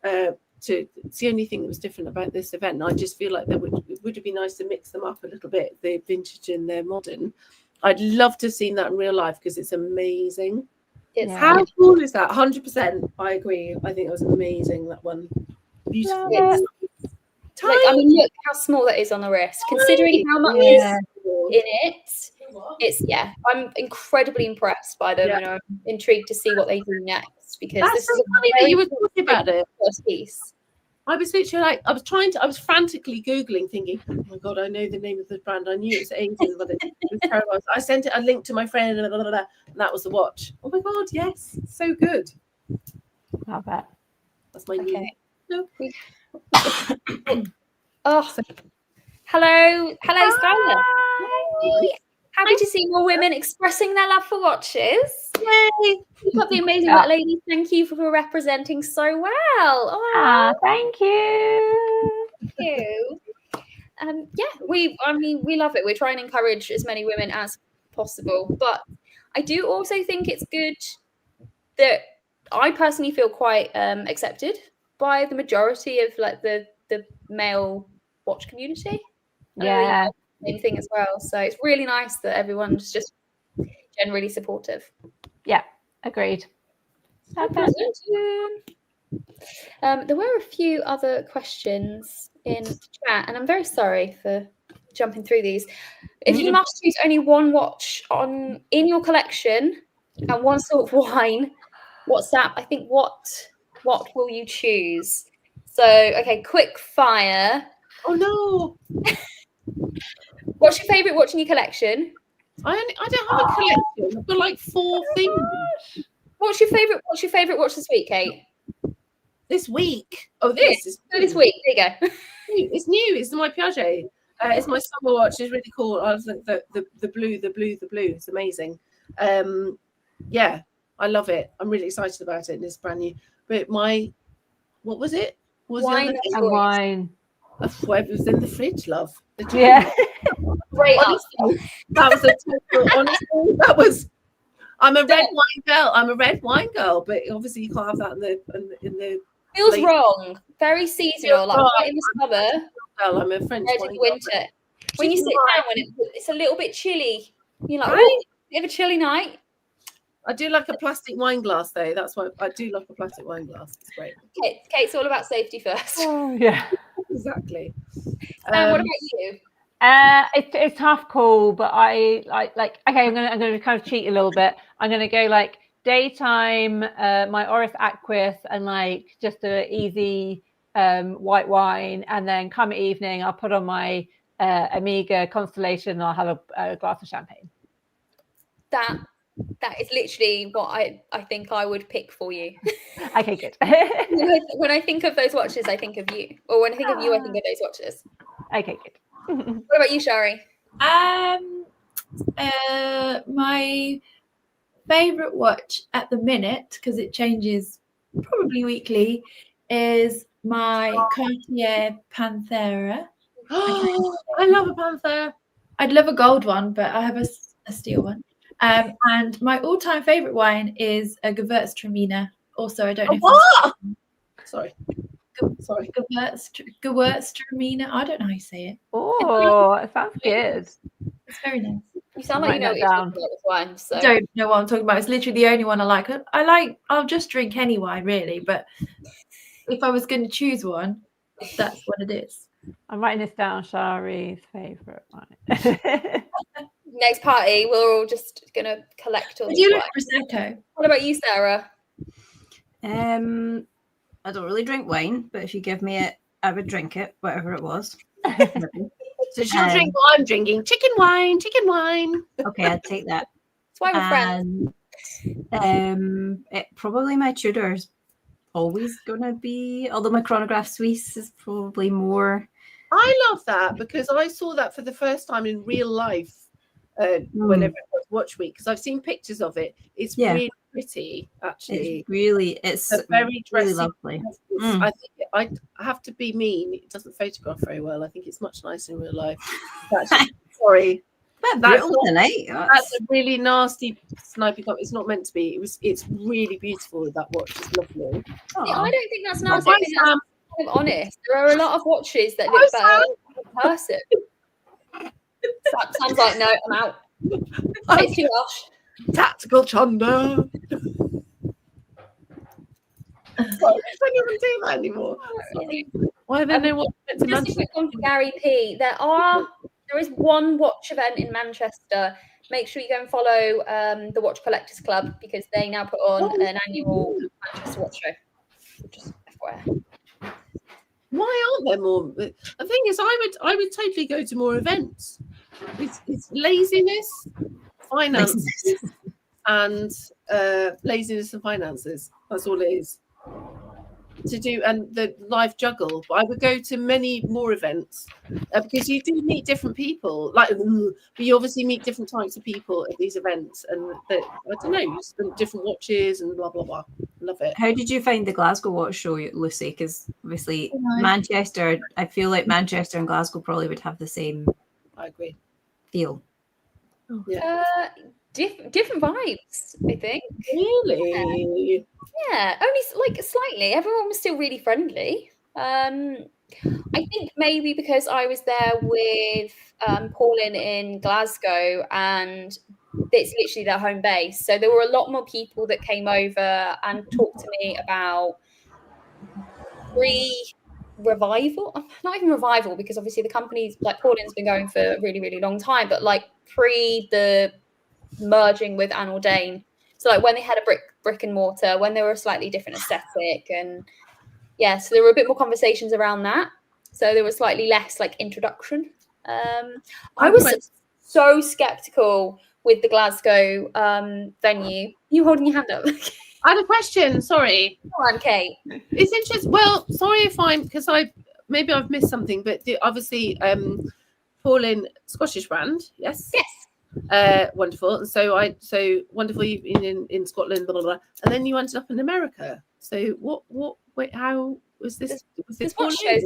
to. It's the only thing that was different about this event. And I just feel like it would be nice to mix them up a little bit, the vintage and the modern. I'd love to have seen that in real life because it's amazing. How cool is that? 100%. I agree. I think it was amazing, that one. Beautiful. Like, I mean, look how small that is on the wrist. Considering how much is in it, it's I'm incredibly impressed by them, and I'm intrigued to see what they do next, because this is funny that you were talking about it. First piece. I was literally like, I was frantically Googling, thinking, oh my God, I know the name of the brand. I knew it was ages, but it was terrible. I sent it a link to my friend, and that was the watch. Oh my God, yes, so good. Love that. That's my new. Oh, hello, Skylar. Happy to see more women expressing their love for watches. Yay! You've got the amazing ladies. Thank you for representing so well. Oh, thank you. Thank you. We love it. We're trying to encourage as many women as possible, but I do also think it's good that I personally feel quite accepted by the majority of like the male watch community. Yeah. Same thing as well. So it's really nice that everyone's just generally supportive. Yeah, agreed. There were a few other questions in chat, and I'm very sorry for jumping through these. If you must choose only one watch in your collection and one sort of wine, what will you choose? So, okay, quick fire. Oh no! What's your favourite watch in your collection? I don't have a collection. I've got like 4 things. What's your favourite watch this week, Kate? This week? Oh, this week. There you go. It's new. It's my Piaget. It's my summer watch. It's really cool. I was like the blue. It's amazing. Yeah, I love it. I'm really excited about it. And it's brand new. But what was it? Wine. Wine. Whatever was in the fridge, love. Yeah. Great. Honestly, that was a total, honestly, that was. I'm a red wine girl. But obviously you can't have that in the. Feels wrong. Very seasonal, like right in the summer. Well, I'm a French wine winter. girl. When you sit down, when it's a little bit chilly, you're like, right? oh, you have a chilly night. I do like a plastic wine glass, though. That's why I do like a plastic wine glass. It's great. Kate's all about safety first. Oh, yeah. Exactly. What about you? It's tough call, but I like. Okay, I'm gonna kind of cheat a little bit. I'm gonna go like daytime, my Oris Aquis, and like just a easy white wine, and then come evening, I'll put on my Amiga Constellation, and I'll have a glass of champagne. That is literally what I think I would pick for you. Okay, good. When I think of those watches, I think of you. Or when I think of you, I think of those watches. Okay, good. What about you, Shari? My favorite watch at the minute, because it changes probably weekly, is my Cartier Panthera. I love a Panther. I'd love a gold one, but I have a steel one. And my all-time favorite wine is a Gewürztraminer. Also, I don't know. Sorry. Gewürztraminer. I don't know how you say it. Oh, it sounds good. It's very nice. You sound like you know what you're talking about with wine. So. I don't know what I'm talking about. It's literally the only one I like. I'll just drink any wine, really. But if I was going to choose one, that's what it is. I'm writing this down. Shari's favourite wine. Next party, we're all just going to collect all. Do you like Prosecco? What about you, Sarah? I don't really drink wine, but if you give me it, I would drink it, whatever it was. So she'll drink what I'm drinking. Chicken wine. Okay, I'd take that. That's why we're friends. Probably my Tudor's always gonna be, although my Chronograph Suisse is probably more. I love that because I saw that for the first time in real life whenever it was Watch Week, because I've seen pictures of it. It's really pretty, actually. It's very really lovely. I think I have to be mean. It doesn't photograph very well. I think it's much nicer in real life. Sorry. That's a really nasty sniping up. It's not meant to be. It's really beautiful. That watch is lovely. See, I don't think that's nasty. I think that's kind of honest. There are a lot of watches that look better in person. Sam's like, no, I'm out. It's too harsh. Tactical chunder. Sorry, I don't even do that anymore. Sorry. Why do they know what to Just a quick one for Gary P. There is one watch event in Manchester. Make sure you go and follow the Watch Collectors Club, because they now put on an annual Manchester watch show. Just FYI. Why aren't there more? The thing is, I would totally go to more events. It's laziness, finances, and laziness and finances. That's all it is to do, and the life juggle. But I would go to many more events because you do meet different people. But you obviously meet different types of people at these events, and I don't know, different watches and blah blah blah. Love it. How did you find the Glasgow Watch Show, Lucy? Because obviously Manchester, I feel like Manchester and Glasgow probably would have the same. I agree. Feel. Different vibes, I think. Really? Yeah, only like slightly. Everyone was still really friendly. I think maybe because I was there with Pauline in Glasgow, and it's literally their home base. So there were a lot more people that came over and talked to me about revival, not even revival, because obviously the company's like Pauline's been going for a really, really long time, but like pre the merging with Anne Ordain. So like when they had a brick and mortar, when they were a slightly different aesthetic, and yeah, so there were a bit more conversations around that. So there was slightly less like introduction. I was so skeptical with the Glasgow venue. You holding your hand up? I had a question. Sorry. Come on, Kate. It's interesting. Well, sorry if because maybe I've missed something, but obviously, Pauline, Scottish brand, yes. Wonderful. And so wonderful. You've been in Scotland, blah, blah, blah, and then you ended up in America. So wait, how was this? Was this watch shows?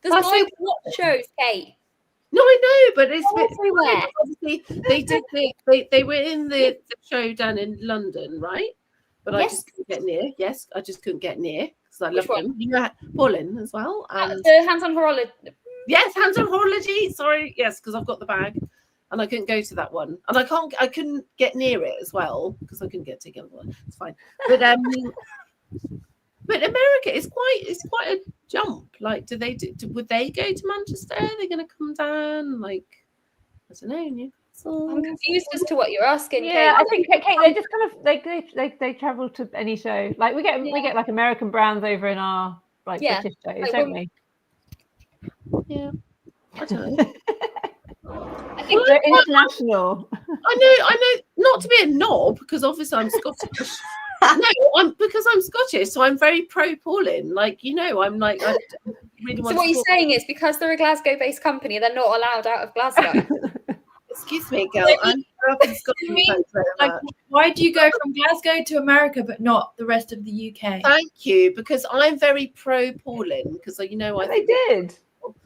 There's watch shows, Kate. No, I know, but it's everywhere. Obviously, they were in the show down in London, right? But yes. I just couldn't get near. Yes, I just couldn't get near because I love them. You had Pauline as well. And the hands-on horology. Yes, hands-on horology. Sorry, yes, because I've got the bag, and I couldn't go to that one, and I couldn't get near it as well because I couldn't get to the other one. It's fine, but America is quite a jump. Like, would they go to Manchester? Are they going to come down? Like, I don't know. Newcastle? I'm confused as to what you're asking. Yeah, Kate. I think Kate, they just kind of they travel to any show. Like we get like American brands over in our like British shows, like, don't we? Yeah, I don't know. I think they're international. I know. Not to be a knob, because obviously I'm Scottish. No, because I'm Scottish, so I'm very pro Pauline. Like, I'm like, I really want. So what you're saying is because they're a Glasgow-based company, they're not allowed out of Glasgow. Excuse me, girl. I'm up in Scotland. Like, why do you go from Glasgow to America but not the rest of the UK? Thank you, because I'm very pro Pauline. Because I they did.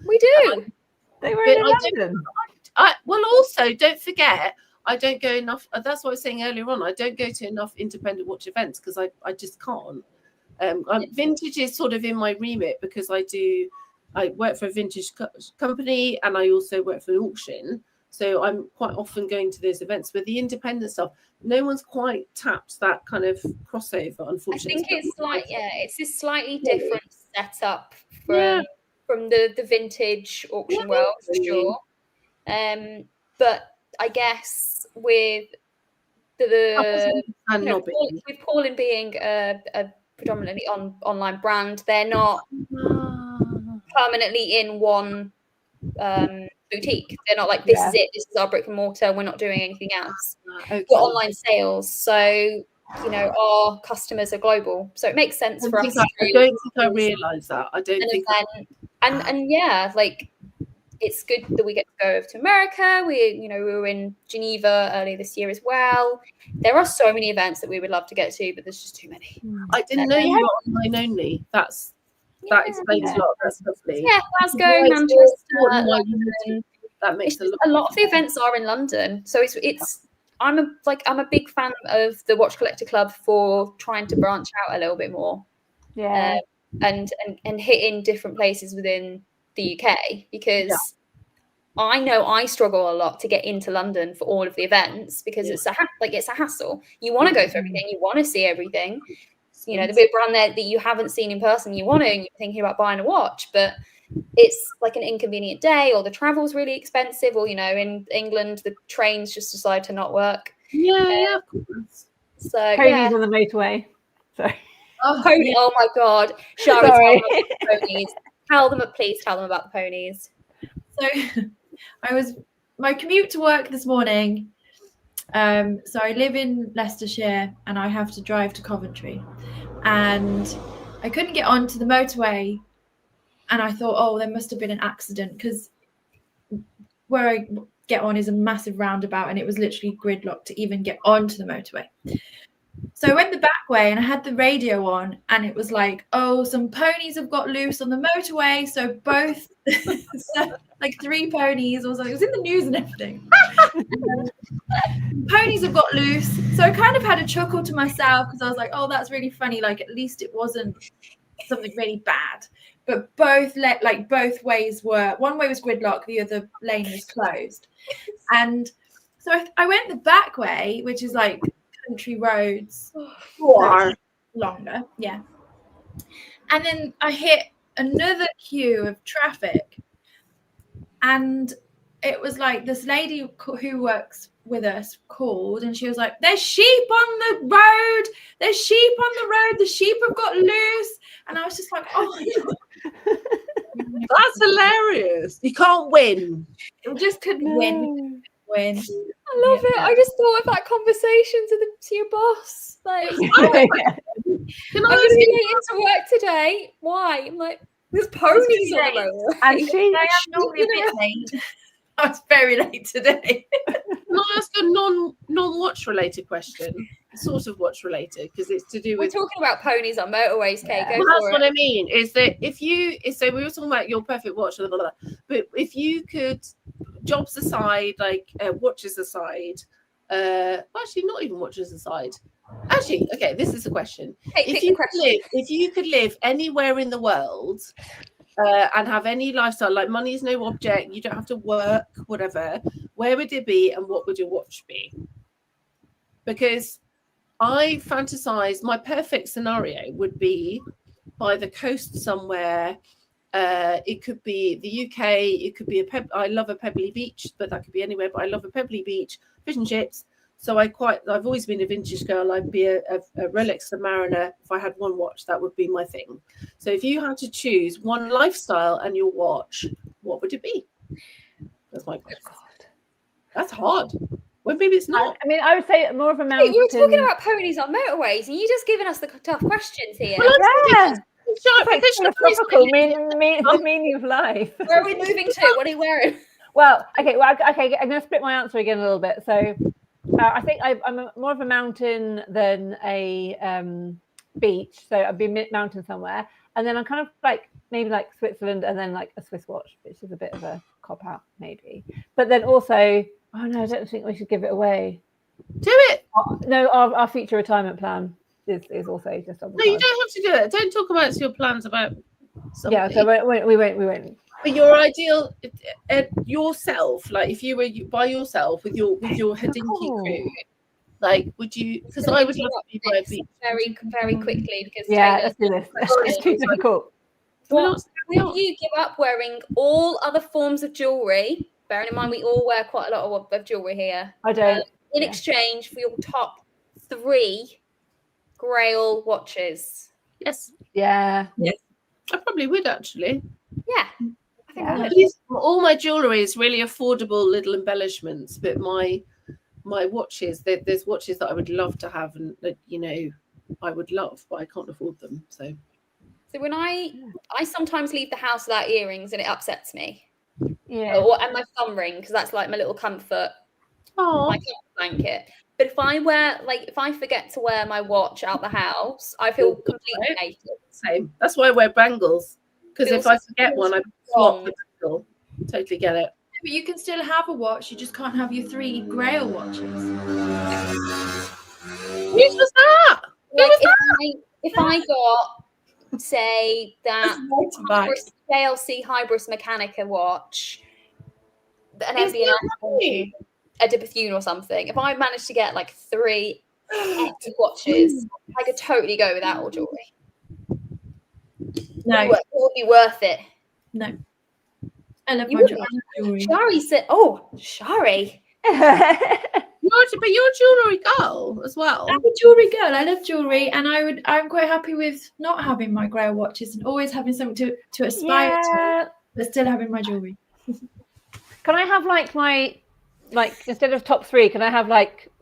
We do. They were in London. Well, also don't forget, I don't go enough. That's what I was saying earlier on. I don't go to enough independent watch events because I just can't. Vintage is sort of in my remit because I work for a vintage company and I also work for an auction. So I'm quite often going to those events. But the independent stuff, no one's quite tapped that kind of crossover, unfortunately. I think it's this slightly different setup from the vintage auction world for sure. But I guess with with Pauline being a predominantly online brand, they're not permanently in one boutique. They're not like, this is it, this is our brick and mortar, we're not doing anything else. Okay. We're online sales, so our customers are global, so it makes sense for us. I don't think I realise that. I don't think. And yeah, like, it's good that we get to go over to America. We were in Geneva earlier this year as well. There are so many events that we would love to get to, but there's just too many. I didn't know you were online only. That explains a lot. That's lovely. Yeah, Glasgow, Manchester, London. That makes a lot of the events are in London, so it's. I'm a big fan of the Watch Collector Club for trying to branch out a little bit more. Yeah. And hit in different places within the UK, because I know I struggle a lot to get into London for all of the events because it's a hassle. You want to go through everything, you want to see everything. you know, the big brand there that you haven't seen in person, you want to, and you're thinking about buying a watch, but it's like an inconvenient day, or the travel's really expensive, or, you know, in England the trains just decide to not work. Yeah, of course. So Ponies on the motorway. Sorry. Oh my God, Shari, Sorry. tell them about the ponies. Please tell them about the ponies. So my commute to work this morning. So I live in Leicestershire and I have to drive to Coventry, and I couldn't get onto the motorway, and I thought, oh, there must have been an accident, because where I get on is a massive roundabout and it was literally gridlocked to even get onto the motorway. So I went the back way and I had the radio on, and it was like, oh, some ponies have got loose on the motorway. So both, like 3 ponies or something. It was in the news and everything. Ponies have got loose. So I kind of had a chuckle to myself, because I was like, oh, that's really funny. Like, at least it wasn't something really bad. But both ways were, one way was gridlocked, the other lane was closed. And so I went the back way, which is like country roads, longer, yeah. And then I hit another queue of traffic, and it was like this lady who works with us called, and she was like, there's sheep on the road, the sheep have got loose. And I was just like, oh my God. That's hilarious. You can't win. You just couldn't win. I love it. I just thought of that conversation to your boss. Like, I'm going to be late into work today. Why? I'm like, there's ponies on the road. And I am normally a bit late. I was very late today. Can I ask a non-watch related question? Sort of watch related, because it's to do We're with. talking about ponies on motorways, Kate. Go Well, for that's it. what I mean. Is that so we were talking about your perfect watch, blah, blah, blah, but if you could, jobs aside, like watches aside, actually not even watches aside. Actually, okay, this is the question. Hey, If you could live anywhere in the world, and have any lifestyle, like money is no object, you don't have to work, whatever, where would it be and what would your watch be? Because I fantasize, my perfect scenario would be by the coast somewhere. It could be the UK, it could be I love a pebbly beach, but that could be anywhere, but I love a pebbly beach, fish and chips. So I've always been a vintage girl. I'd be a Rolex Submariner. If I had one watch, that would be my thing. So if you had to choose one lifestyle and your watch, what would it be? That's my question. That's hard. Well, maybe it's not. I mean, I would say more of a mountain. Hey, you were talking about ponies on motorways, and you're just giving us the tough questions here. Well, yeah. Philosophical, the meaning of life. Where are we moving to? What are you wearing? Well, okay. I'm going to split my answer again a little bit. So I think I'm more of a mountain than a beach. So I'd be mid-mountain somewhere. And then I'm kind of like maybe like Switzerland, and then like a Swiss watch, which is a bit of a cop-out maybe. But then also, oh no, I don't think we should give it away. Do it. No, our future retirement plan is also just on the No, you don't have to do it. Don't talk about your plans about something. Yeah, so we won't. But your ideal yourself, like if you were by yourself with your Herdinkee crew, like would you? Because I would love to be by a beach very quickly, because let's do this. It's too difficult. Will you give up wearing all other forms of jewellery? Bearing in mind we all wear quite a lot of jewellery here. I don't. In exchange for your top 3 Grail watches. Yes. Yeah. Yes. I probably would actually. Yeah. I think I would. All my jewellery is really affordable little embellishments, but my watches, there's watches that I would love to have, and that I would love, but I can't afford them. So when I sometimes leave the house without earrings, and it upsets me. Yeah. And my thumb ring, because that's like my little comfort. Oh. My comfort blanket. But if I forget to wear my watch out the house, I feel completely naked. Same. That's why I wear bangles. Because if I forget one, I swap the bangle. Totally get it. But you can still have a watch. You just can't have your 3 Grail watches. Whose was that? If I got, say, that JLC Hybris Mechanica watch, an MB&I, a de Bethune or something, if I managed to get like 3 epic watches. I could totally go without all jewelry. No, It would be worth it. no. I love You my wouldn't jewelry. Shari said, "Oh, Shari, But you're a jewellery girl as well. I'm a jewelry girl. I love jewelry, and I'm quite happy with not having my grail watches and always having something to aspire to, but still having my jewelry. Can I have my instead of top 3? Can I have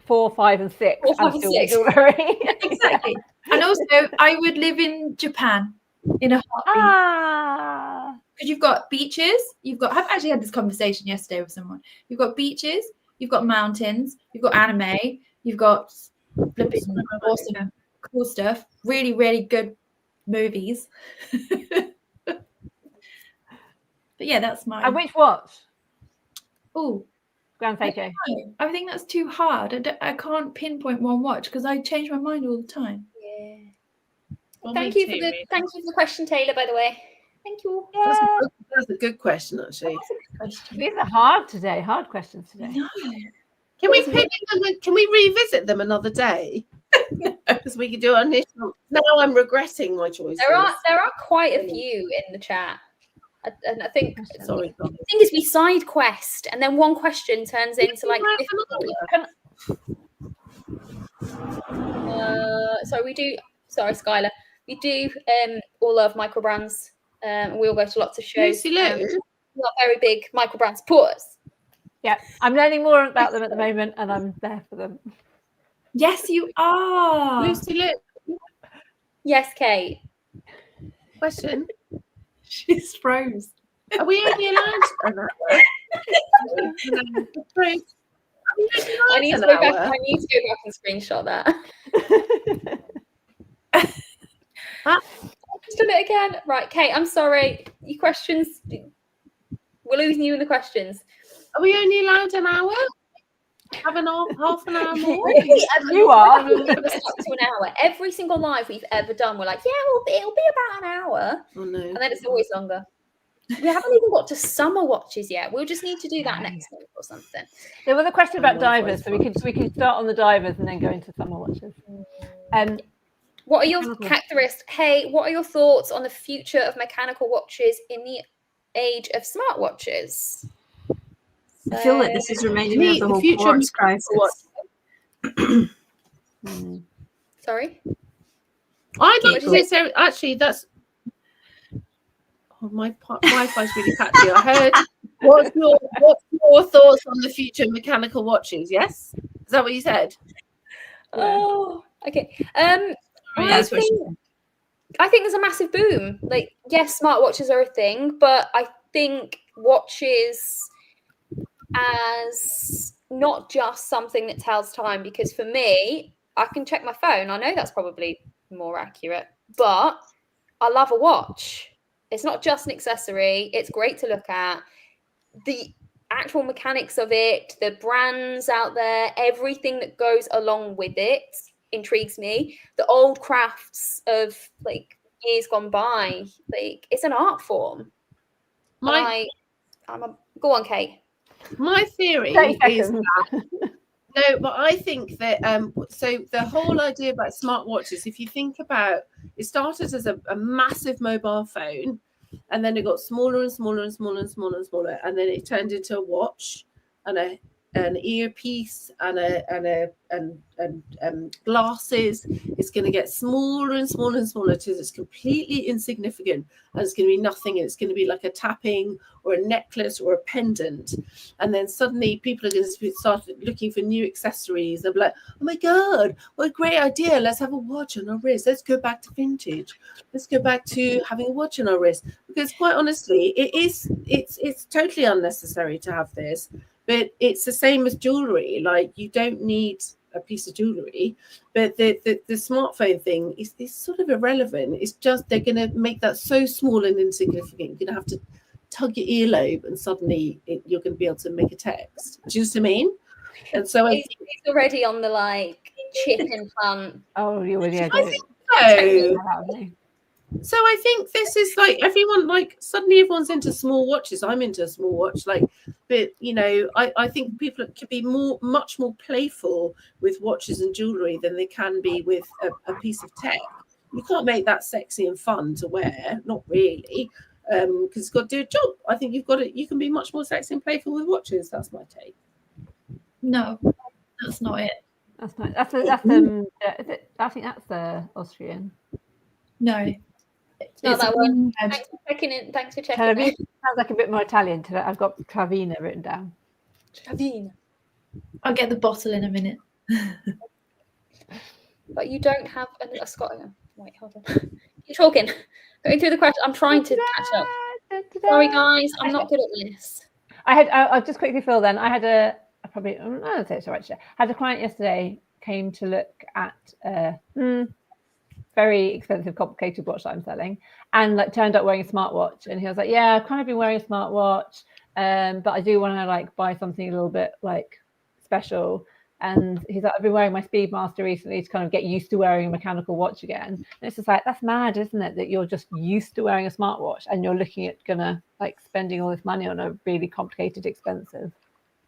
4, 5, and 6? 4, 5, and 6. Jewelry. Exactly. And also, I would live in Japan in a heartbeat. Because you've got beaches, I've actually had this conversation yesterday with someone. You've got beaches, you've got mountains, you've got anime, you've got awesome, cool stuff, really, really good movies. But yeah, that's mine. And which watch? Oh, Grand Seiko. I think that's too hard. I can't pinpoint one watch because I change my mind all the time. Yeah. Well, Thank you for the question, Taylor. By the way, thank you. That's a good question, actually. These are hard today. Hard questions today. No. Can we revisit them another day? Because we could do our initial. Now I'm regretting my choices. There are quite a few in the chat, and I think Sorry. the thing is we side quest, and then one question turns into like. So we do. Sorry, Skylar. We do all love microbrands. We all go to lots of shows. Lucy Lou. We are very big microbrand supporters. Yeah, I'm learning more about them at the moment, and I'm there for them. Yes, you are. Lucy Lou. Yes, Kate. Question. She's froze. Are we only allowed I need to go back and screenshot that. Just done it again. Right, Kate, I'm sorry. Your questions, we're losing you in the questions. Are we only allowed an hour? Have half an hour more? You are. We've never stuck to an hour. Every single live we've ever done, we're like, yeah, it'll be about an hour. Oh, no. And then it's always longer. We haven't even got to summer watches yet. We'll just need to do that next week or something. There was a question about divers, so we could start on the divers and then go into summer watches. What are your characteristics? Hey, what are your thoughts on the future of mechanical watches in the age of smartwatches? I feel like this is reminding me of the whole quartz crisis. Sorry? I'd like to say, actually, that's... Oh, my Wi-Fi's really patchy. I heard, what's your thoughts on the future of mechanical watches? Yes? Is that what you said? Oh, okay. I think there's a massive boom. Like, yes, smartwatches are a thing, but I think watches as not just something that tells time, because for me, I can check my phone. I know that's probably more accurate, but I love a watch. It's not just an accessory. It's great to look at. The actual mechanics of it, the brands out there, everything that goes along with it intrigues me. The old crafts of like years gone by, like it's an art form. Go on, Kate. My theory is that no, but I think that so the whole idea about smartwatches, if you think about it, started as a massive mobile phone, and then it got smaller and smaller and smaller and smaller and smaller, and then it turned into a watch and an earpiece and glasses. It's going to get smaller and smaller and smaller till it's completely insignificant, and it's going to be nothing. It's going to be like a tapping or a necklace or a pendant, and then suddenly people are going to start looking for new accessories. They'll be like, "Oh my god, what a great idea! Let's have a watch on our wrist. Let's go back to vintage. Let's go back to having a watch on our wrist." Because quite honestly, it's totally unnecessary to have this. But it's the same as jewelry. Like, you don't need a piece of jewelry, but the smartphone thing is sort of irrelevant. It's just they're going to make that so small and insignificant. You're going to have to tug your earlobe, and suddenly you're going to be able to make a text. Do you know what I mean? And so it's already on the like chip implant. Oh, you already. I think so. So I think this is like everyone, like suddenly everyone's into small watches. I'm into a small watch, like, but you know, I think people can be much more playful with watches and jewelry than they can be with a piece of tech. You can't make that sexy and fun to wear, not really, because it's got to do a job. I think you can be much more sexy and playful with watches. That's my take. No, that's not it. That's nice. That's is it, I think that's the Austrian. No. Not that one. Red. Thanks for checking in. Thanks for checking Travina in. sounds like a bit more Italian to that. I've got Travina written down. Travina. I'll get the bottle in a minute. But you don't have a Scotland. Wait, hold on. Keep talking. Going through the question. I'm trying to catch up. Sorry, guys. I'm not good at this. I'll just quickly fill then. I had I don't say it's all right. I had a client yesterday came to look at very expensive, complicated watch that I'm selling, and like turned up wearing a smartwatch. And he was like, "Yeah, I've kind of been wearing a smartwatch, but I do want to like buy something a little bit like special." And he's like, "I've been wearing my Speedmaster recently to kind of get used to wearing a mechanical watch again." And it's just like, that's mad, isn't it? That you're just used to wearing a smartwatch and you're looking at like spending all this money on a really complicated, expensive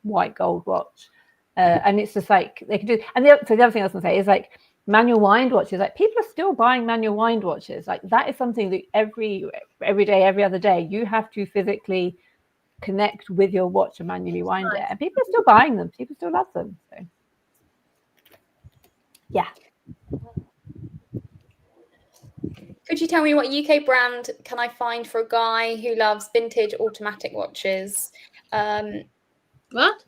white gold watch. And it's just like they can do. And the other thing I was going to say is like manual wind watches. Like people are still buying manual wind watches. Like that is something that every day, every other day, you have to physically connect with your watch and manually wind it. And people are still buying them. People still love them. So. Yeah. Could you tell me what UK brand can I find for a guy who loves vintage automatic watches? What?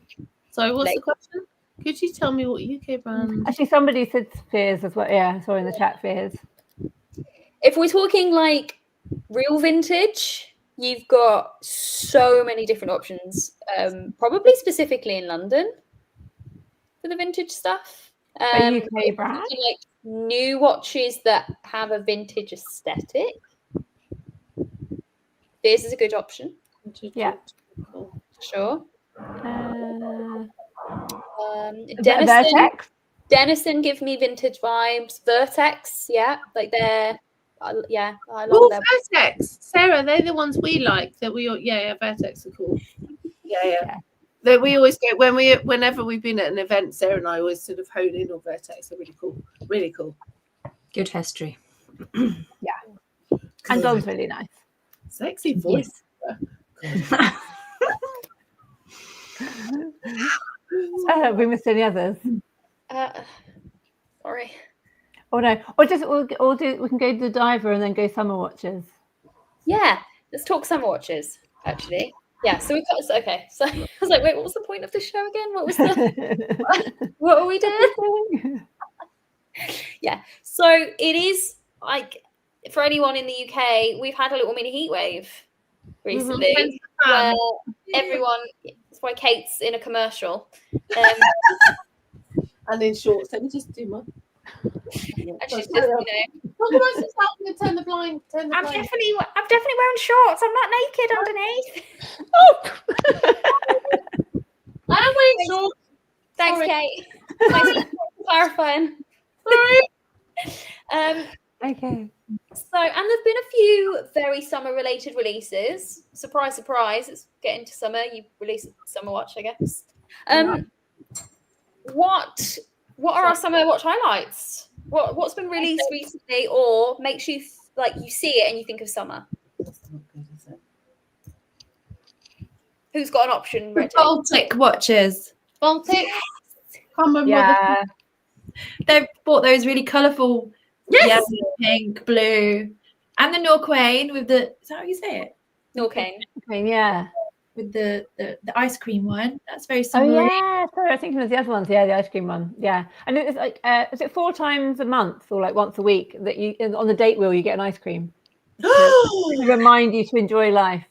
Sorry, what's the question? Could you tell me what UK brand? Actually, somebody said Fears as well. Yeah, I saw in the chat Fears. If we're talking like real vintage, you've got so many different options. Probably specifically in London for the vintage stuff. A UK brand? Like new watches that have a vintage aesthetic. This is a good option. Yeah. Sure. Vertex? Denison give me vintage vibes. Vertex, yeah, like they're, yeah, I love Oh, them. Vertex, Sarah, they're the ones we like. That we, yeah, Vertex are cool. Yeah. That we always go whenever we've been at an event. Sarah and I always sort of hone in on Vertex. They're really cool. Good history. Yeah, and Dom's really nice. Sexy voice. Yes. We missed any others? Sorry. Oh no. Or just we can go to the diver and then go summer watches. Yeah, let's talk summer watches. Actually, yeah. So we got okay. So I was like, wait, what was the point of this show again? What was the what are we doing? Yeah. So it is like for anyone in the UK, we've had a little mini heat wave recently where everyone. That's why Kate's in a commercial. And in shorts. Let me just do my. And she's just, you know. Turn the blind. I'm definitely wearing shorts. I'm not naked underneath. I'm wearing shorts. Thanks, Sorry. Kate. Thanks for clarifying. Sorry. Okay. So, and there've been a few very summer-related releases. Surprise, surprise! It's getting to summer. You release a summer watch, I guess. What are our summer watch highlights? What's been released recently, or makes you like you see it and you think of summer? That's not good, is it? Who's got an option? Baltic watches. Baltic. Yeah. They've bought those really colourful yellow, pink, blue, and the Norquain with the. Is that how you say it? Norquain. Yeah. With the ice cream one. That's very Oh summery. yeah. Sorry, I was thinking of the other ones. Yeah, the ice cream one. Yeah. And it's like, is it 4 times a month or like once a week that you on the date wheel you get an ice cream to remind you to enjoy life?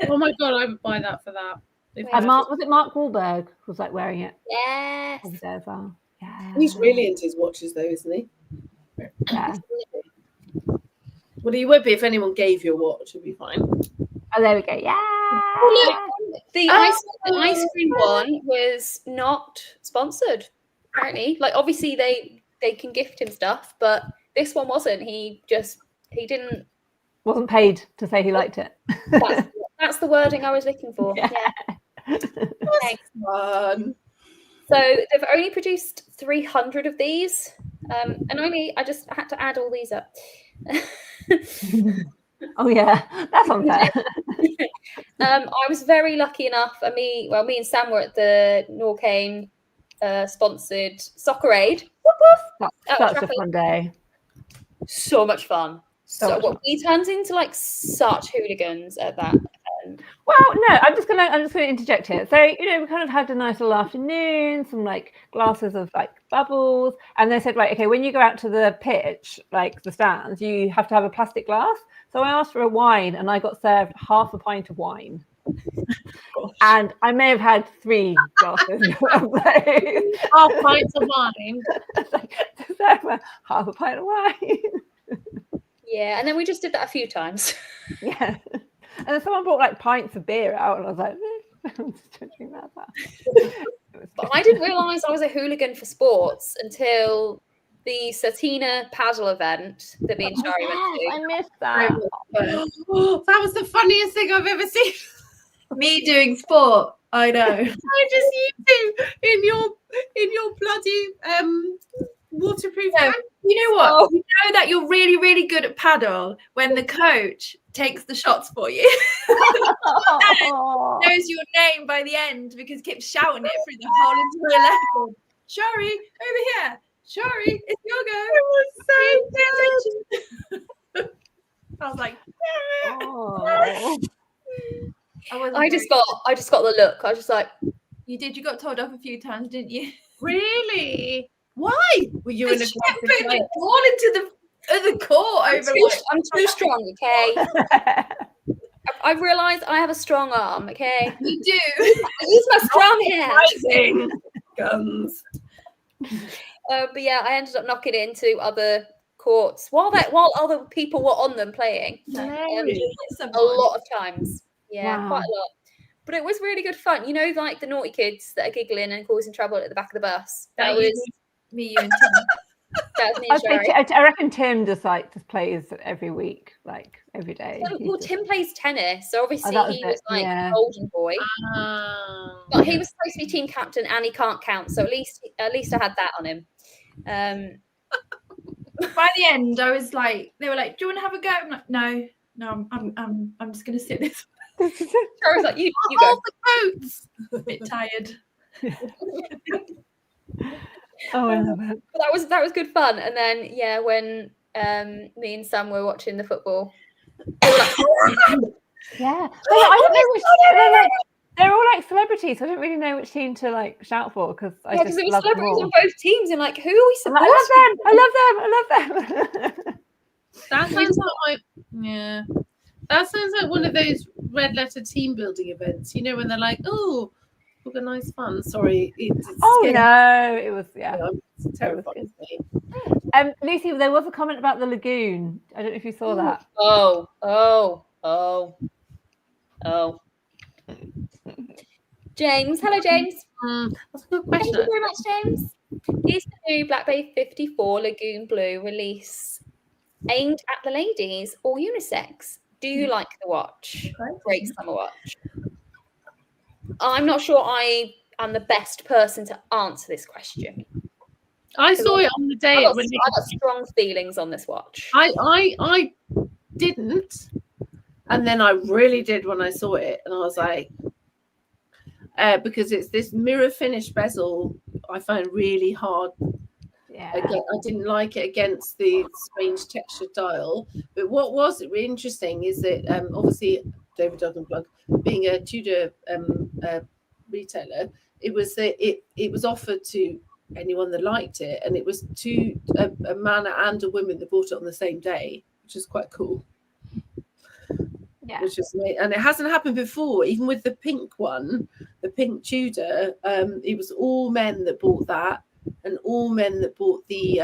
Oh my god, I would buy that for that. And was it Mark Wahlberg who was like wearing it? Yes. Over there as well. Yeah. He's really into his watches though, isn't he? Yeah. Well, he would be if anyone gave you a watch. It'd be fine. Oh, there we go. Yeah. The ice cream one was not sponsored. Apparently, like obviously they can gift him stuff, but this one wasn't. He just He didn't. Wasn't paid to say he liked it. That's the wording I was looking for. Yeah. That's fun. So they've only produced 300 of these, and I just had to add all these up. Oh yeah, that's unfair. I was very lucky enough. Me and Sam were at the Norcane sponsored Soccer Aid. Woof, woof. That's such a fun day. So much fun. We turned into like such hooligans at that event. Well, no, I'm just gonna interject here. So, we kind of had a nice little afternoon, some like glasses of like bubbles, and they said, right, okay, when you go out to the pitch, like the stands, you have to have a plastic glass. So I asked for a wine, and I got served half a pint of wine. And I may have had 3 glasses of those. Half pints of wine. Half a pint of wine. Yeah, and then we just did that a few times. Yeah. And then someone brought like pints of beer out, and I was like, I'm just judging that. But I didn't realise I was a hooligan for sports until the Satina paddle event that me and Shari went to. I missed that. That was the funniest thing I've ever seen. Me doing sport. I know. I just you two in your bloody waterproof. No, you know what? You know that you're really, really good at paddle when the coach takes the shots for you. Knows your name by the end because keeps shouting it through the whole entire lesson. Shari, over here. Shari, it's your go. It was so good. I was like, I just got the look. I was just like, you did. You got told off a few times, didn't you? Really? Why? Were you in a putting the ball into the court over? I'm too strong, okay? I've realised I have a strong arm, okay? You do. I use my strong hand. Guns. But yeah, I ended up knocking it into other courts while other people were on them playing. A lot of times. Yeah, Wow. quite a lot. But it was really good fun. Like the naughty kids that are giggling and causing trouble at the back of the bus. That was me, you, and Tim. That was me and Shari. I reckon Tim just plays every week, like every day. Well, Tim plays tennis, so obviously he was like yeah. golden boy. But he was supposed to be team captain, and he can't count, so at least I had that on him. By the end, I was like, they were like, "Do you want to have a go?" I'm like, "No, I'm just gonna sit this." Shari was like, "You go." A bit tired. Oh, I love it. But that was good fun. And then when me and Sam were watching the football, they were like, yeah. I don't know which. They're all like celebrities, so I didn't really know which team to shout for because I just there were love them celebrities all. on both teams, and like, who are we supposed I love them. That sounds like that sounds like one of those red letter team building events. When they're like, "Oh, organise fun." Sorry, it's no, it was it's terrifying. Lucy, there was a comment about the lagoon. I don't know if you saw that. Oh. James, hello James. That's a good question. Thank you very much, James. Is the new Black Bay 54 Lagoon Blue release aimed at the ladies or unisex? Do you like the watch? Great summer watch. I'm not sure I am the best person to answer this question. I saw it on the day. I got strong feelings on this watch. I didn't, and then I really did when I saw it, and I was like, because it's this mirror finish bezel, I find really hard. Yeah. Again, I didn't like it against the strange textured dial. But what was really interesting is that obviously David Duggan-Plug, being a Tudor retailer, it was offered to anyone that liked it, and it was to a man and a woman that bought it on the same day, which is quite cool. Yeah, and it hasn't happened before. Even with the pink one, the pink Tudor, it was all men that bought that, and all men that bought the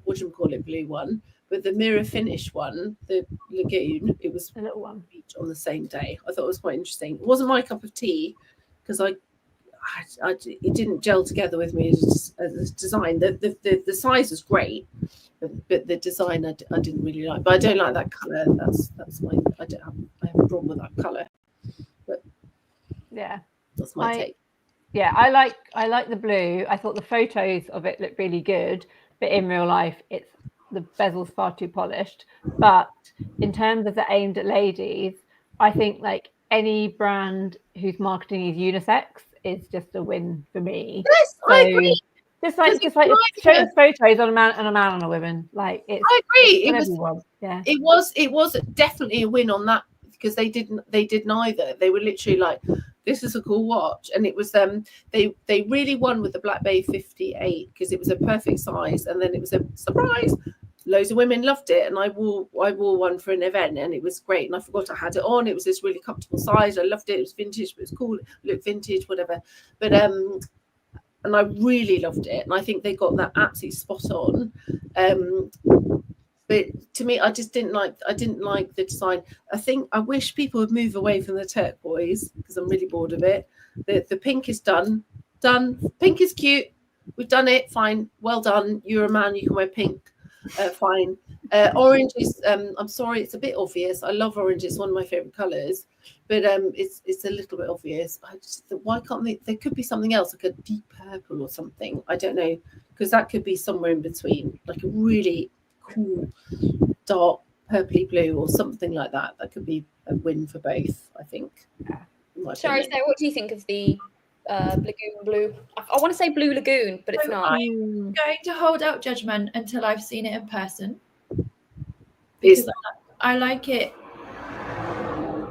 blue one. But the mirror finish one, the Lagoon, it was a little one each on the same day. I thought it was quite interesting. It wasn't my cup of tea because I it didn't gel together with me as a design. The size was great, but the design I didn't really like. But I don't like that colour. That's my I have a problem with that colour. But yeah, that's my take. Yeah, I like the blue. I thought the photos of it looked really good, but in real life, the bezel's far too polished. But in terms of the aimed at ladies, I think like any brand whose marketing is unisex is just a win for me. Yes, so, I agree. Just like show photos on a man and a woman. Like I agree. It was definitely a win on that, because they did neither. They were literally like, this is a cool watch, and it was they really won with the Black Bay 58 because it was a perfect size, and then it was a surprise. Loads of women loved it, and I wore one for an event, and it was great. And I forgot I had it on. It was this really comfortable size. I loved it. It was vintage, but it was cool. It looked vintage, whatever. But and I really loved it, and I think they got that absolutely spot on. But to me, I didn't like the design. I wish people would move away from the turquoise, because I'm really bored of it. The pink is done. Pink is cute. We've done it. Fine. Well done. You're a man. You can wear pink. Fine. Orange is. I'm sorry, it's a bit obvious. I love orange. It's one of my favorite colors, but it's a little bit obvious. Why can't they? There could be something else, like a deep purple or something. I don't know, because that could be somewhere in between, like a really cool dark purpley blue or something like that. That could be a win for both, I think. Sorry, Sarah, what do you think of the Lagoon Blue? I want to say Blue Lagoon, but it's not. I'm going to hold out judgment until I've seen it in person, because I like it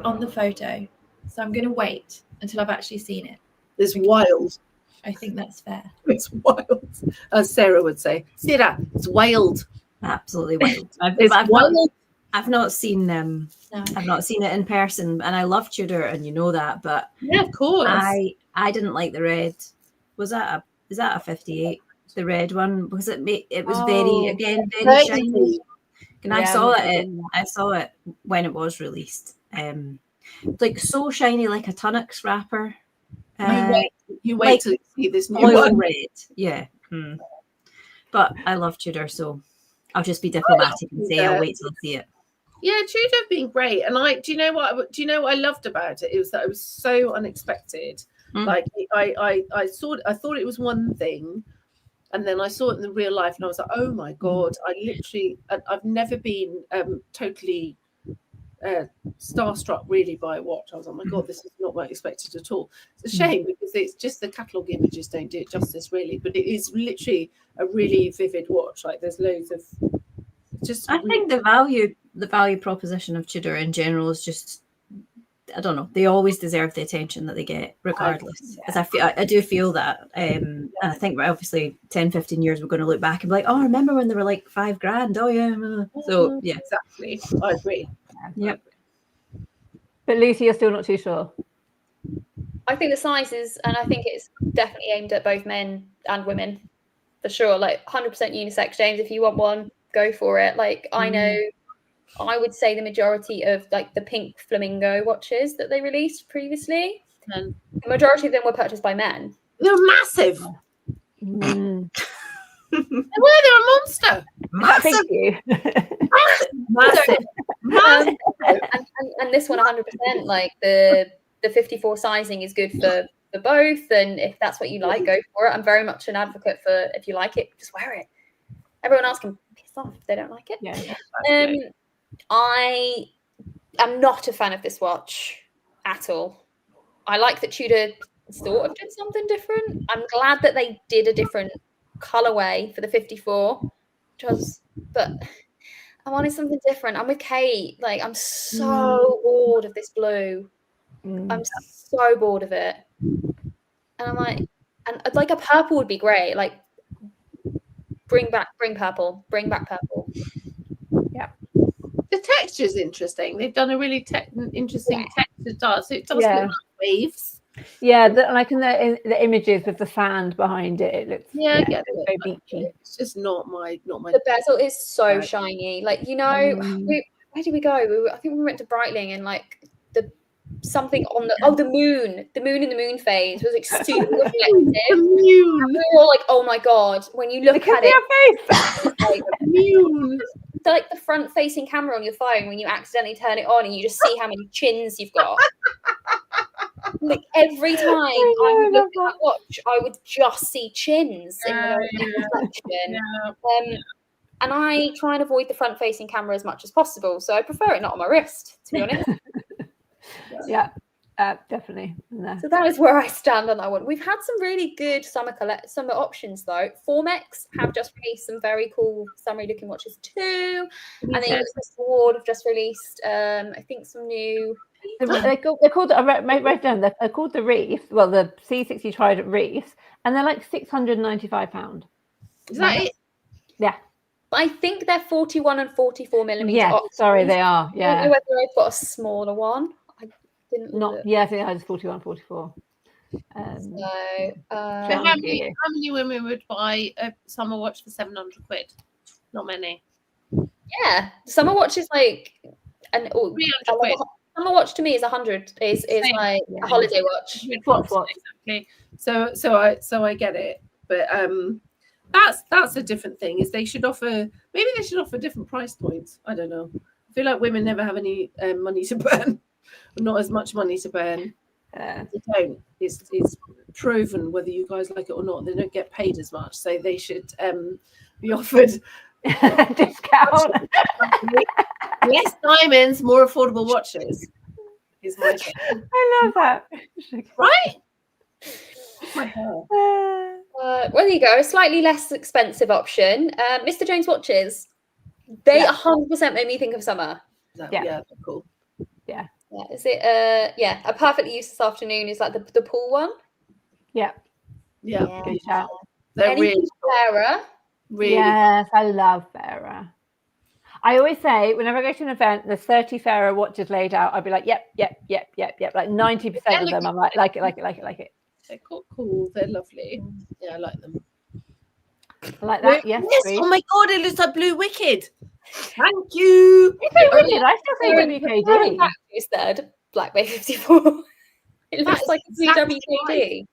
on the photo, so I'm going to wait until I've actually seen it. It's wild. I think that's fair. It's wild, as Sarah would say. Sarah, it's wild. Absolutely wild. I've not seen them. No. I've not seen it in person, and I love Tudor, and you know that. But yeah, of course, I didn't like the red. Is that a 58? The red one, because it was very shiny. And I saw it when it was released. Like so shiny, like a Tunnocks wrapper. You wait till you see this new one. Red. Yeah. But I love Tudor, so I'll just be diplomatic and say I'll wait till I see it. Yeah, Tudor have been great, and do you know what I loved about it? It was that it was so unexpected. Like I thought it was one thing, and then I saw it in the real life, and I was like, oh my god! I've never been totally starstruck really by a watch. I was like, oh my god, this is not what I expected at all. It's a shame, because it's just the catalogue images don't do it justice really, but it is literally a really vivid watch. Like there's loads of I think the value proposition of Tudor in general is just, I don't know, they always deserve the attention that they get regardless. As I do feel that, and I think obviously 10-15 years we're going to look back and be like, oh, remember when they were like $5,000? Oh yeah. So yeah, exactly. I agree. Yep. But Lucy, you're still not too sure. I think the sizes, and I think it's definitely aimed at both men and women for sure. Like 100% unisex, James. If you want one, go for it. Like I know, I would say the majority of like the pink flamingo watches that they released previously, the majority of them were purchased by men. They're massive. They're a monster. Thank you. Massive. And this one 100%, like the 54 sizing is good for both, and if that's what you like, go for it. I'm very much an advocate for, if you like it, just wear it. Everyone else can piss off if they don't like it. Yeah. I am not a fan of this watch at all. I like that Tudor sort of did something different. I'm glad that they did a different colorway for the 54, but I wanted something different. I'm with Kate. Like, I'm so bored of this blue. I'm so bored of it. And I'm like, and like a purple would be great. Like, bring back purple. Yeah. The texture is interesting. They've done a really interesting texture dart. So it does look like waves. Yeah, like in the images with the sand behind it, it looks I get it. So beachy. It's just not my. The bezel is so shiny. Like, you know, where did we go? I think we went to Breitling, and like the something on the moon in the moon phase was like super reflective. The moon. We were all like, oh my god, when you look at it, Moon. like the front facing camera on your phone when you accidentally turn it on and you just see how many chins you've got. Like every time I would look at that watch, I would just see chins in the reflection. And I try and avoid the front facing camera as much as possible, so I prefer it not on my wrist, to be honest. Yeah, definitely. No. So that is where I stand on that one. We've had some really good summer options though. Formex have just released some very cool summery looking watches too. And then Ward have just released I think some new. They're called. I wrote down. They're called the Reef. Well, the C60 Trident Reefs, and they're like £695. Is that it? Yeah. I think they're 41 and 44 millimeter. Yeah, sorry, they are. Yeah. I don't know whether I've got a smaller one. I didn't. Yeah, I think I was 41, 44. So how many women would buy a summer watch for 700 quid? Not many. Yeah, summer watch is like 300 quid. Summer watch to me is 100. Is like a holiday watch. Exactly. So I get it, but that's a different thing. Is they should offer different price points. I don't know. I feel like women never have any money to burn, not as much money to burn. They don't. It's proven whether you guys like it or not. They don't get paid as much, so they should be offered discount. Less diamonds, more affordable watches. Is my thing. I love that. Right? Well, there you go. A slightly less expensive option. Mr. Jones watches. They 100% made me think of summer. Yeah, cool. Yeah. Is it? A perfectly used this afternoon is like the pool one. Yeah. Good shout. They're really Farah. Really. Yes, I love Farah. I always say whenever I go to an event, there's 30 Farah watches laid out. I'll be like, yep. Like 90% of them, I'm like it. They're cool. They're lovely. Yeah, I like them. I like that. Yes. Oh my god, it looks like Blue Wicked. Thank you. I still say WKD. Instead, Black Bay 54. It looks like a WKD.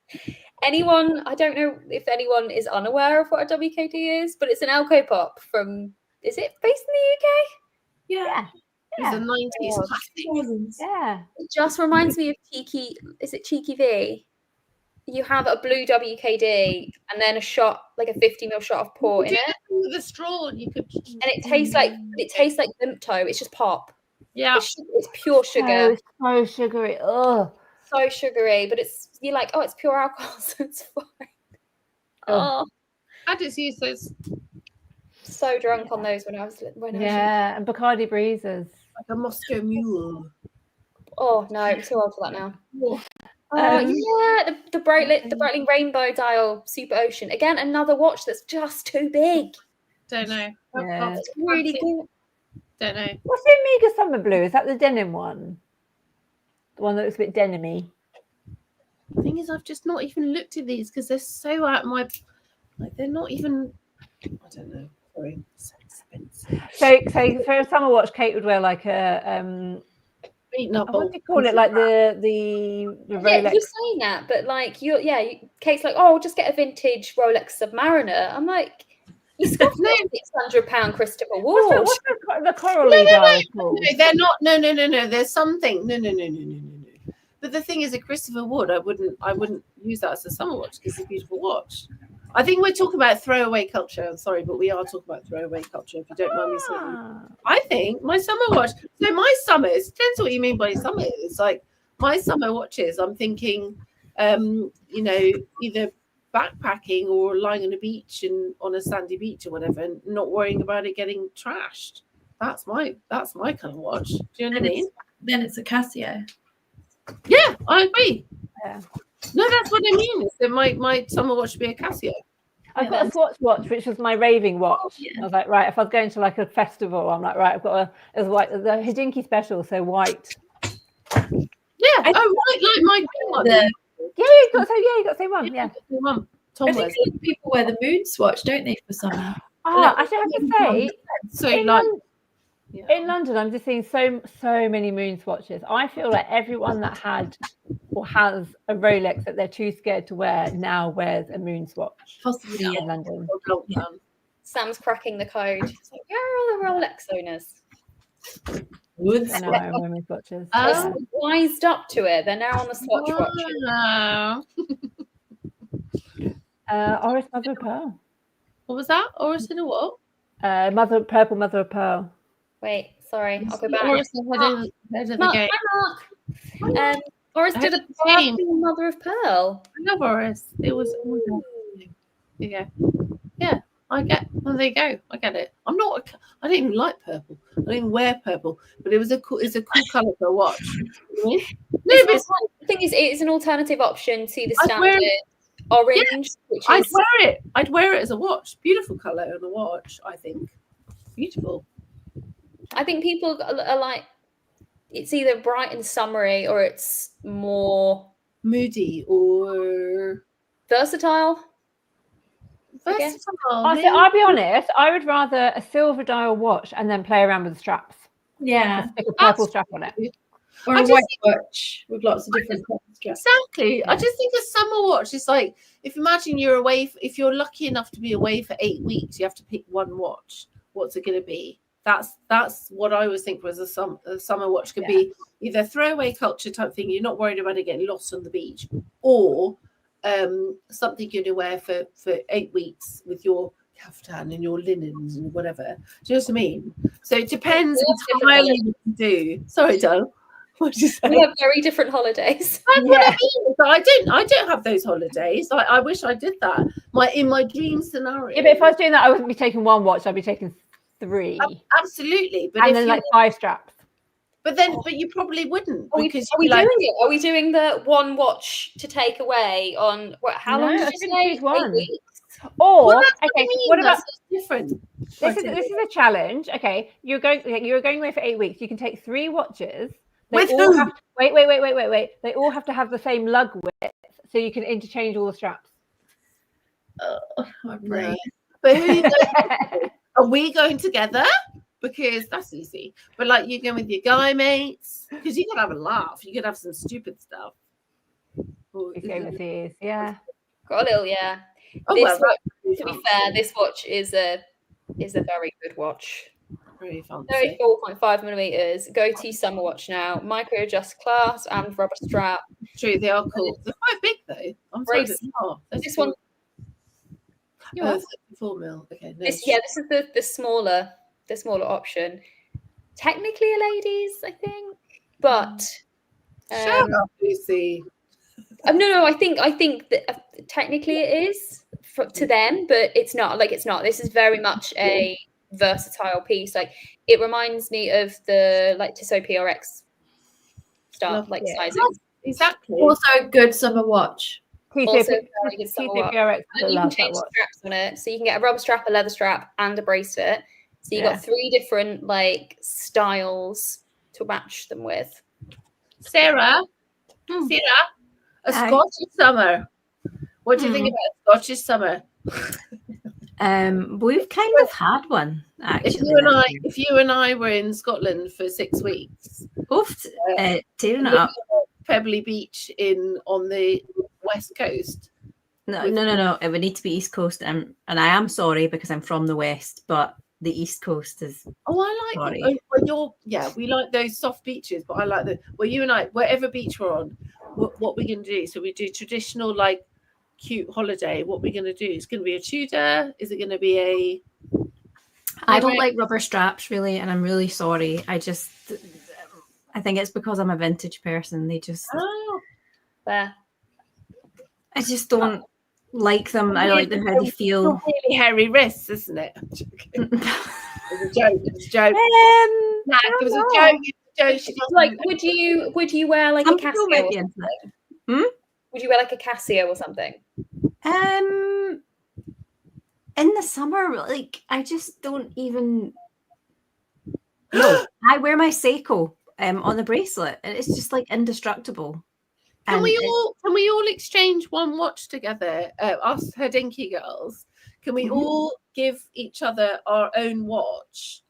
Anyone? I don't know if anyone is unaware of what a WKD is, but it's an Alco pop from. Is it based in the UK? Yeah. It's a 90s classic. Yeah. It just reminds me of Cheeky. Is it Cheeky V? You have a blue WKD and then a shot, like a 50ml shot of port in it. With a straw, and you could. And it tastes like Vimto. It's just pop. Yeah. It's pure sugar. So sugary. Oh. So sugary, but you're like, oh, it's pure alcohol, so it's fine. Oh. I just use those. So drunk on those when I was and Bacardi Breezes. Like a Moscow Mule. Oh no, I'm too old for that now. The Breitling Rainbow Dial Super Ocean. Again, another watch that's just too big. Don't know. Yeah. It's really good. Don't know. What's the Omega Summer Blue? Is that the denim one? The one that looks a bit denim-y. The thing is, I've just not even looked at these because they're so out of my. Like, they're not even. I don't know. Sorry, so expensive. So for a summer watch, Kate would wear like a what do you call it? Like the Rolex. Yeah, you're saying that, but like Kate's like, oh, just get a vintage Rolex Submariner. I'm like, you spent £600 Christopher Ward. What's the coral dial called? No, they're not. No. There's something. No. But the thing is, a Christopher Ward, I wouldn't use that as a summer watch because it's a beautiful watch. I think we're talking about throwaway culture. I'm sorry, but we are talking about throwaway culture, if you don't mind me saying. I think my summer watch, so my summers, depends what you mean by summer. It's like my summer watches, I'm thinking, either backpacking or lying on a beach and on a sandy beach or whatever, and not worrying about it getting trashed. That's my kind of watch. Do you know what I mean? Then it's a Casio. Yeah, I agree. Yeah. No, that's what I mean. Is that my summer watch should be a Casio. I've got a Swatch watch, which was my raving watch. I was like, right, if I was going to like a festival, I'm like, right, I've got the Herdinkee special, so white. Yeah, white, like my one. Yeah, you got the same one. Yeah. I think people wear the moon swatch, don't they, for summer? I should have to say, so In London, I'm just seeing so many moon swatches. I feel like everyone that had or has a Rolex that they're too scared to wear now wears a moon swatch. Possibly. In London. Yeah. Sam's cracking the code. It's like, where are all the Rolex owners? Woods. I know I'm wearing swatches. They're wised up to it. They're now on the swatch watch. Oris Mother of Pearl. What was that? Oris in a what? Purple Mother of Pearl. Wait, sorry, I'll go back. Oris ahead of the Mark, game. hi, Mark. Oris did a Purple Mother of Pearl. I love Oris. It was. Yeah. I get. Well, there you go. I get it. I don't even like purple. I don't even wear purple. But it's a cool color for a watch. No, but The thing is, it's an alternative option to the standard orange. Which I'd is, wear it. I'd wear it as a watch. Beautiful color on a watch. I think. Beautiful. I think people are like, it's either bright and summery or it's more Moody or versatile. I'll be honest, I would rather a silver dial watch and then play around with the straps. Yeah. Stick a purple strap on it. Or a white watch with lots of different straps. Exactly. Yeah. I just think a summer watch is like, imagine you're away, if you're lucky enough to be away for 8 weeks, you have to pick one watch. What's it going to be? That's what I always think was a summer watch could be either throwaway culture type thing. You're not worried about it getting lost on the beach, or something you're going to wear for 8 weeks with your kaftan and your linens and whatever. Do you know what I mean? So it depends entirely what you do. Sorry, Dale. What did you say? We have very different holidays. That's what I mean. So I don't have those holidays. I wish I did that. In my dream scenario. Yeah, but if I was doing that, I wouldn't be taking one watch. I'd be taking 3. Absolutely. But and then like 5 straps. But you probably wouldn't. Are we doing it? Are we doing the one watch to take away on how long did you say? 1. 8 weeks. Or okay, what about different? This is a challenge. Okay, you're going away for 8 weeks. You can take 3 watches. Wait. They all have to have the same lug width, so you can interchange all the straps. Oh, my brain. But who are we going together? Because that's easy. But like you go with your guy mates, because you could have a laugh. You could have some stupid stuff. Overseas, yeah. Got a little, Oh, to be fair, this watch is a very good watch. Very fancy. 34.5 millimeters. Go-to summer watch now. Micro adjust clasp and rubber strap. True, they are cool. They're quite big though. I'm sorry. This one. 34 mil. Okay. No, this is the smaller option. Technically a ladies, I think, but shut up, Lucy. No. I think that technically it is to them, but it's not. This is very much a versatile piece. Like it reminds me of the Tissot PRX stuff, sizing. Exactly. Also, good summer watch. Also very good summer watch. You can change straps on it, so you can get a rubber strap, a leather strap, and a bracelet. So you got 3 different styles to match them with. Sarah, a Scottish summer. What do you think about a Scottish summer? We've kind of had one actually. If you and I were in Scotland for 6 weeks, tearing it up. Pebbly Beach on the west coast. No. It would need to be East Coast, and I am sorry because I'm from the west, but the East Coast is. Oh, I like it. We like those soft beaches, but I like you and I, whatever beach we're on, what we're going to do. So we do traditional cute holiday. What we're going to do? It's going to be a Tudor. Is it going to be a? I don't like rubber straps really, and I'm really sorry. I think it's because I'm a vintage person. They just. Oh, fair. I just don't like them. I like how they feel. It's really hairy wrists, isn't it? I'm joking. It was a joke. It was a joke. It was a joke. Would you wear a Casio or something? Would you wear a Casio or something? In the summer, I just don't even. No, I wear my Seiko on the bracelet, and it's just indestructible. Can we all exchange one watch together? Us Herdinkee girls, can we all give each other our own watch?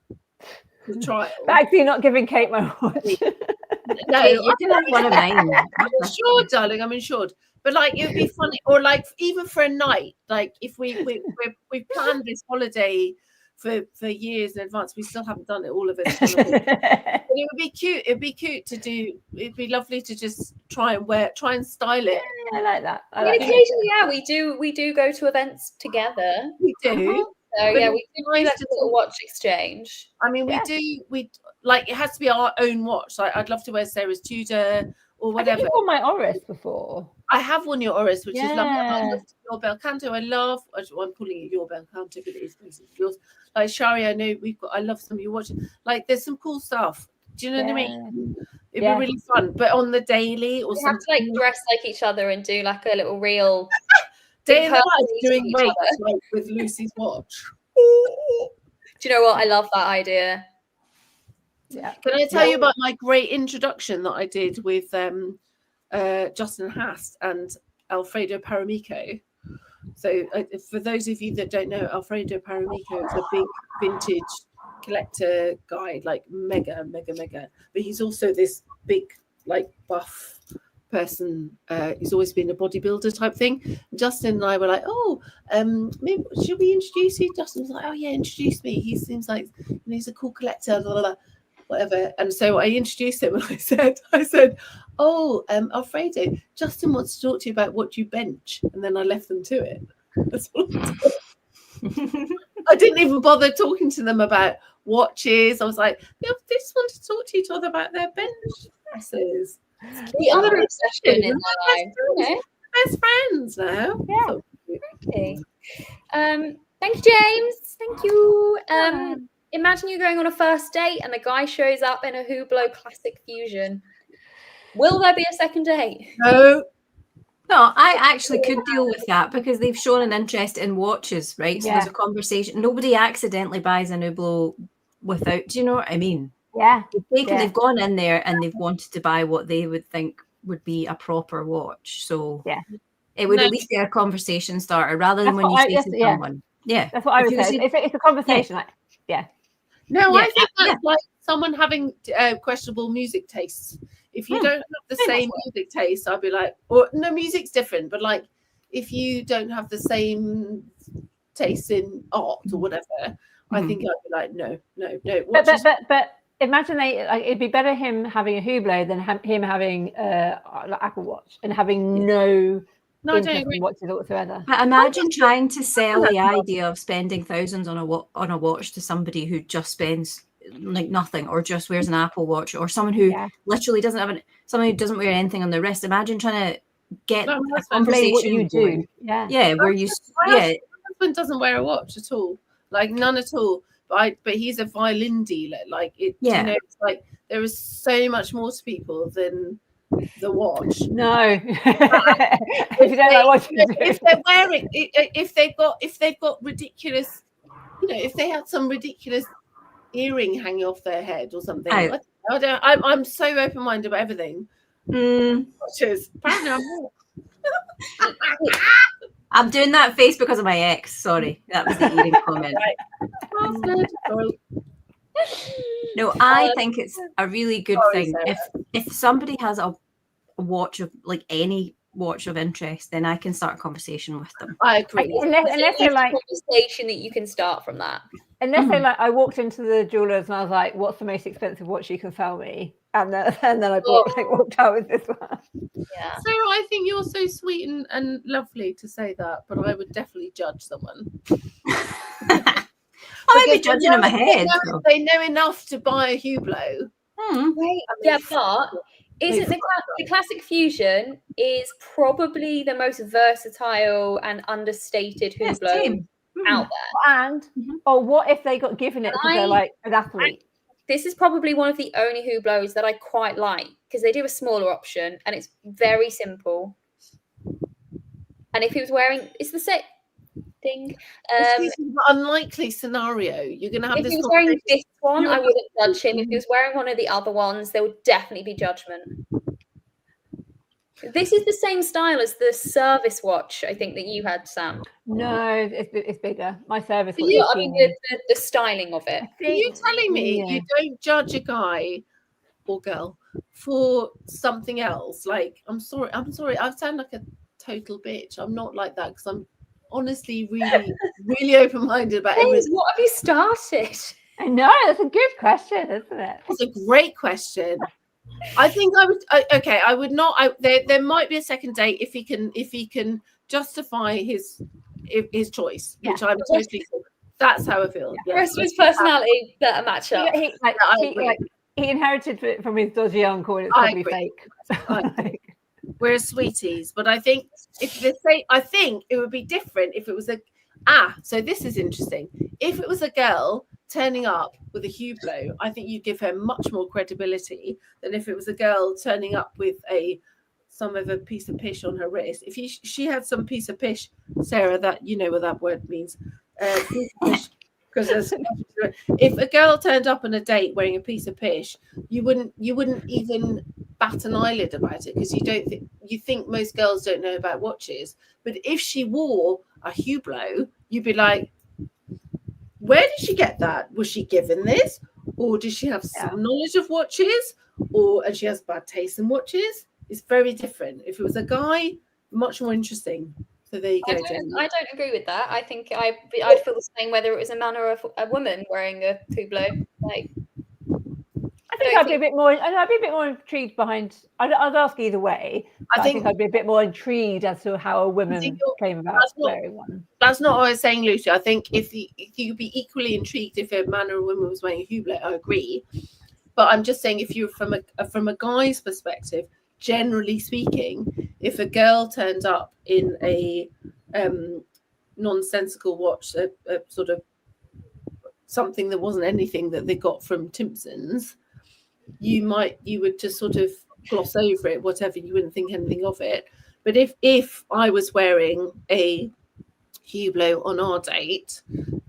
the trial. But actually, not giving Kate my watch. No, You can have one of mine. I'm insured, darling. I'm insured. But like, it would be funny, or like even for a night, like if we've planned this holiday for years in advance, we still haven't done it, all of us. But it would be cute. It'd be cute to do. It'd be lovely to just try and style it. Yeah, I like that. I mean, occasionally, yeah, we do go to events together. We do. So yeah, we do like a little watch exchange. I mean, we like, it has to be our own watch. Like, I'd love to wear Sarah's Tudor or whatever. You've worn my Oris before. I have worn your Oris, which is lovely. I Yeah. love your bel canto. I'm calling it your bel canto, but it is basically yours. Like Shari, I know I love some of your watches. Like, there's some cool stuff. Do you know what I mean? It'd be really fun. But on the daily or We have something, to like dress like each other and do like a little reel. day in the life impersonate doing each weights other. like with Lucy's watch. Do you know what? I love that idea. Yeah. Can I tell you about my great introduction that I did with Justin Haast and Alfredo Paramico? So for those of you that don't know, Alfredo Paramico is a big vintage collector guy, like mega. But he's also this big, like, buff person. He's always been a bodybuilder type thing. Justin and I were like, maybe should we introduce you? Justin was like, oh yeah, introduce me. He seems like he's a cool collector, blah, blah, blah, whatever. And so I introduced him and I said, Alfredo, Justin wants to talk to you about what you bench. And then I left them to it. That's all I did. I didn't even bother talking to them about watches. I was like, they just want to talk to each other about their bench presses. The other obsession in my life. Okay. Best friends now. Yeah. Okay. Thank you, James. Thank you. Imagine you're going on a first date and the guy shows up in a Hublot Classic Fusion. Will there be a second date? No. No, I actually could deal with that because they've shown an interest in watches, right? So there's a conversation. Nobody accidentally buys an Hublot without, do you know what I mean? Yeah. They've gone in there and they've wanted to buy what they would think would be a proper watch. So it would at least be a conversation starter rather than when you say to someone. Yeah. That's what I would say. It's a conversation. No, I think that's like someone having questionable music tastes. If you don't have the same music taste, I'd be like, no, music's different, but like if you don't have the same taste in art or whatever, I think I'd be like, no. But imagine it'd be better him having a Hublot than him having Apple Watch and having no interest in watches whatsoever. But imagine trying to sell the idea of spending thousands on a watch to somebody who just spends like nothing or just wears an Apple Watch, or someone who literally doesn't have someone who doesn't wear anything on their wrist. Imagine trying to get a conversation what you do. Where you my husband doesn't wear a watch at all, like none at all. But he's a violin dealer. Like it, you know, it's like there is so much more to people than the watch. No, if you don't like watches, if they're wearing, if they've got ridiculous, you know, if they had some ridiculous earring hanging off their head or something. I'm so open-minded about everything. Watches. Apparently I'm doing that face because of my ex. Sorry, that was the earring comment. No, I think it's a really good thing. If somebody has a watch of like any watch of interest, then I can start a conversation with them. I agree. Unless you're like a conversation that you can start from that. Unless they like, I walked into the jewelers and I was like, "What's the most expensive watch you can sell me?" And then I walked out with this one. Yeah. Sarah, I think you're so sweet and lovely to say that, but I would definitely judge someone. I might be judging in my head. They know enough to buy a Hublot. Right. Yeah, but isn't the Classic Fusion is probably the most versatile and understated Hublot out there. And what if they got given it because they're like an athlete? This is probably one of the only Hublots that I quite like because they do a smaller option and it's very simple. And if he was wearing, it's the same thing. It's an unlikely scenario. You're going to have if this. If he was wearing this one, I wouldn't judge him. If he was wearing one of the other ones, there would definitely be judgment. This is the same style as the service watch, I think, that you had, Sam. No, it's bigger. My service But watch. I mean, the styling of it. Are you telling me you don't judge a guy or girl for something else? Like, I'm sorry, I sound like a total bitch. I'm not like that, because I'm honestly really open-minded about everything. What have you started? I know, that's a good question, isn't it? That's a great question. I think I would not. There might be a second date if he can justify his choice, which I'm totally. That's how I feel. The rest of his personality better match up. He inherited it from his dodgy uncle, and it's probably fake. We're sweeties, but I think I think it would be different if it was so this is interesting. If it was a girl turning up with a Hublot, I think you'd give her much more credibility than if it was a girl turning up with some of a piece of pish on her wrist. If she had some piece of pish, Sarah, that you know what that word means. Because if a girl turned up on a date wearing a piece of pish, you wouldn't even bat an eyelid about it, because you think most girls don't know about watches. But if she wore a Hublot, you'd be like, where did she get that? Was she given this, or does she have some knowledge of watches, and she has bad taste in watches? It's very different. If it was a guy, much more interesting. So there you go. I don't agree with that. I think I'd feel the same whether it was a man or a woman wearing a Hublot. Like, I think I'd be a bit more intrigued behind. I'd ask either way. I think I'd be a bit more intrigued as to how a woman came about wearing one. That's not what I was saying, Lucy. I think if you'd be equally intrigued if a man or a woman was wearing a Hublot, I agree. But I'm just saying, if you're from a guy's perspective, generally speaking, if a girl turned up in a nonsensical watch, a sort of something that wasn't anything that they got from Timpson's, you would just sort of gloss over it, whatever, you wouldn't think anything of it. But if I was wearing a Hublot on our date,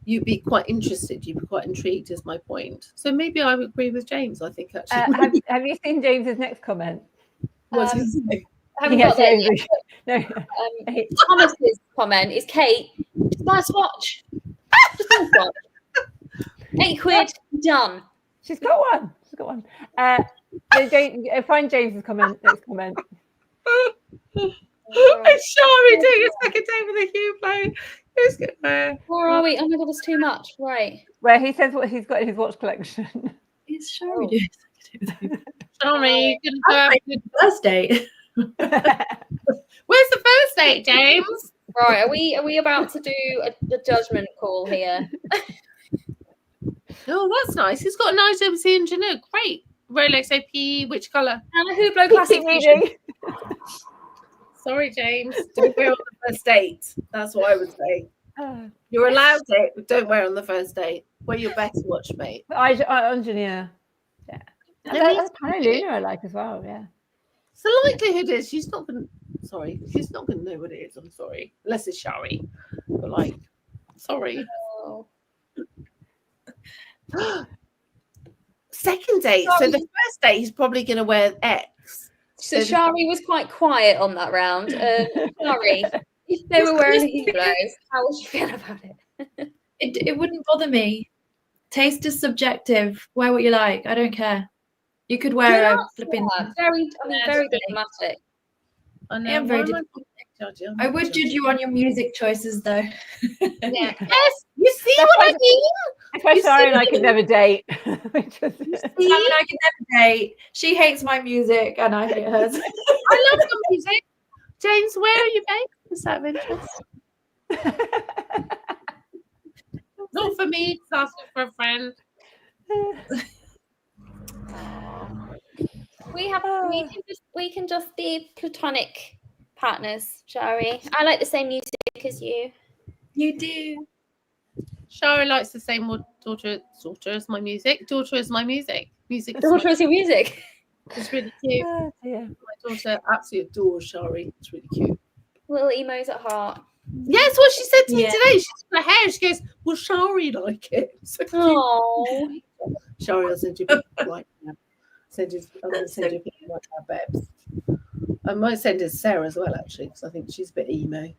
you'd be quite interested, you'd be quite intrigued, is my point. So maybe I would agree with James, I think, actually. Have you seen James's next comment? What's he say? I haven't got there yet. Thomas's comment is, Kate, just buy a swatch. Just buy a swatch. £8, done. She's got one. Find James's comment. Next comment. It's Shari doing a second day with a Hublot. Who's good? Where are we? Oh my god, that's too much. Right. Where he says what he's got in his watch collection. It's Shari doing a second day. Sorry, First date. Where's the first date, James? Right, are we about to do the judgment call here? Oh, that's nice. He's got a nice overseas engineer. Great. Rolex AP, which colour? And a Hublot Classic Fusion. Sorry, James. Don't wear on the first date. That's what I would say. You're allowed it, but don't wear on the first date. Wear your best watch, mate. Engineer. Yeah. That's kind of Luna I like as well, yeah. So the likelihood is she's not going to know what it is. I'm sorry. Unless it's Shari. But like, sorry. Oh. Second date. So the first date he's probably going to wear X. So Shari was quite quiet on that round. Shari, if they were wearing a Hublot, how would you feel about it? It wouldn't bother me. Taste is subjective. Wear what you like. I don't care. You could wear a flipping. Very diplomatic. I am very diplomatic. I would judge you on your music choices, though. Yeah. Yes, you see what I mean? If Shari and I could never date. I can never date. She hates my music, and I hate hers. I love your music. James, where are you based? Is that of interest? Not for me. It's asking for a friend. We can just be platonic partners, Shari. I like the same music as you. You do. Shari likes the same daughter as my music. Daughter is my music. Music. Daughter is your music. It's really cute. Oh, dear. My daughter absolutely adores Shari. It's really cute. Little emos at heart. Yeah, that's what she said to me today. She's got her hair. She goes, "Will Shari like it?" So cute. Oh, Shari, I'll send you a picture right now. I'm going to send you a picture right now, babes. I might send it to Sarah as well, actually, because I think she's a bit emo.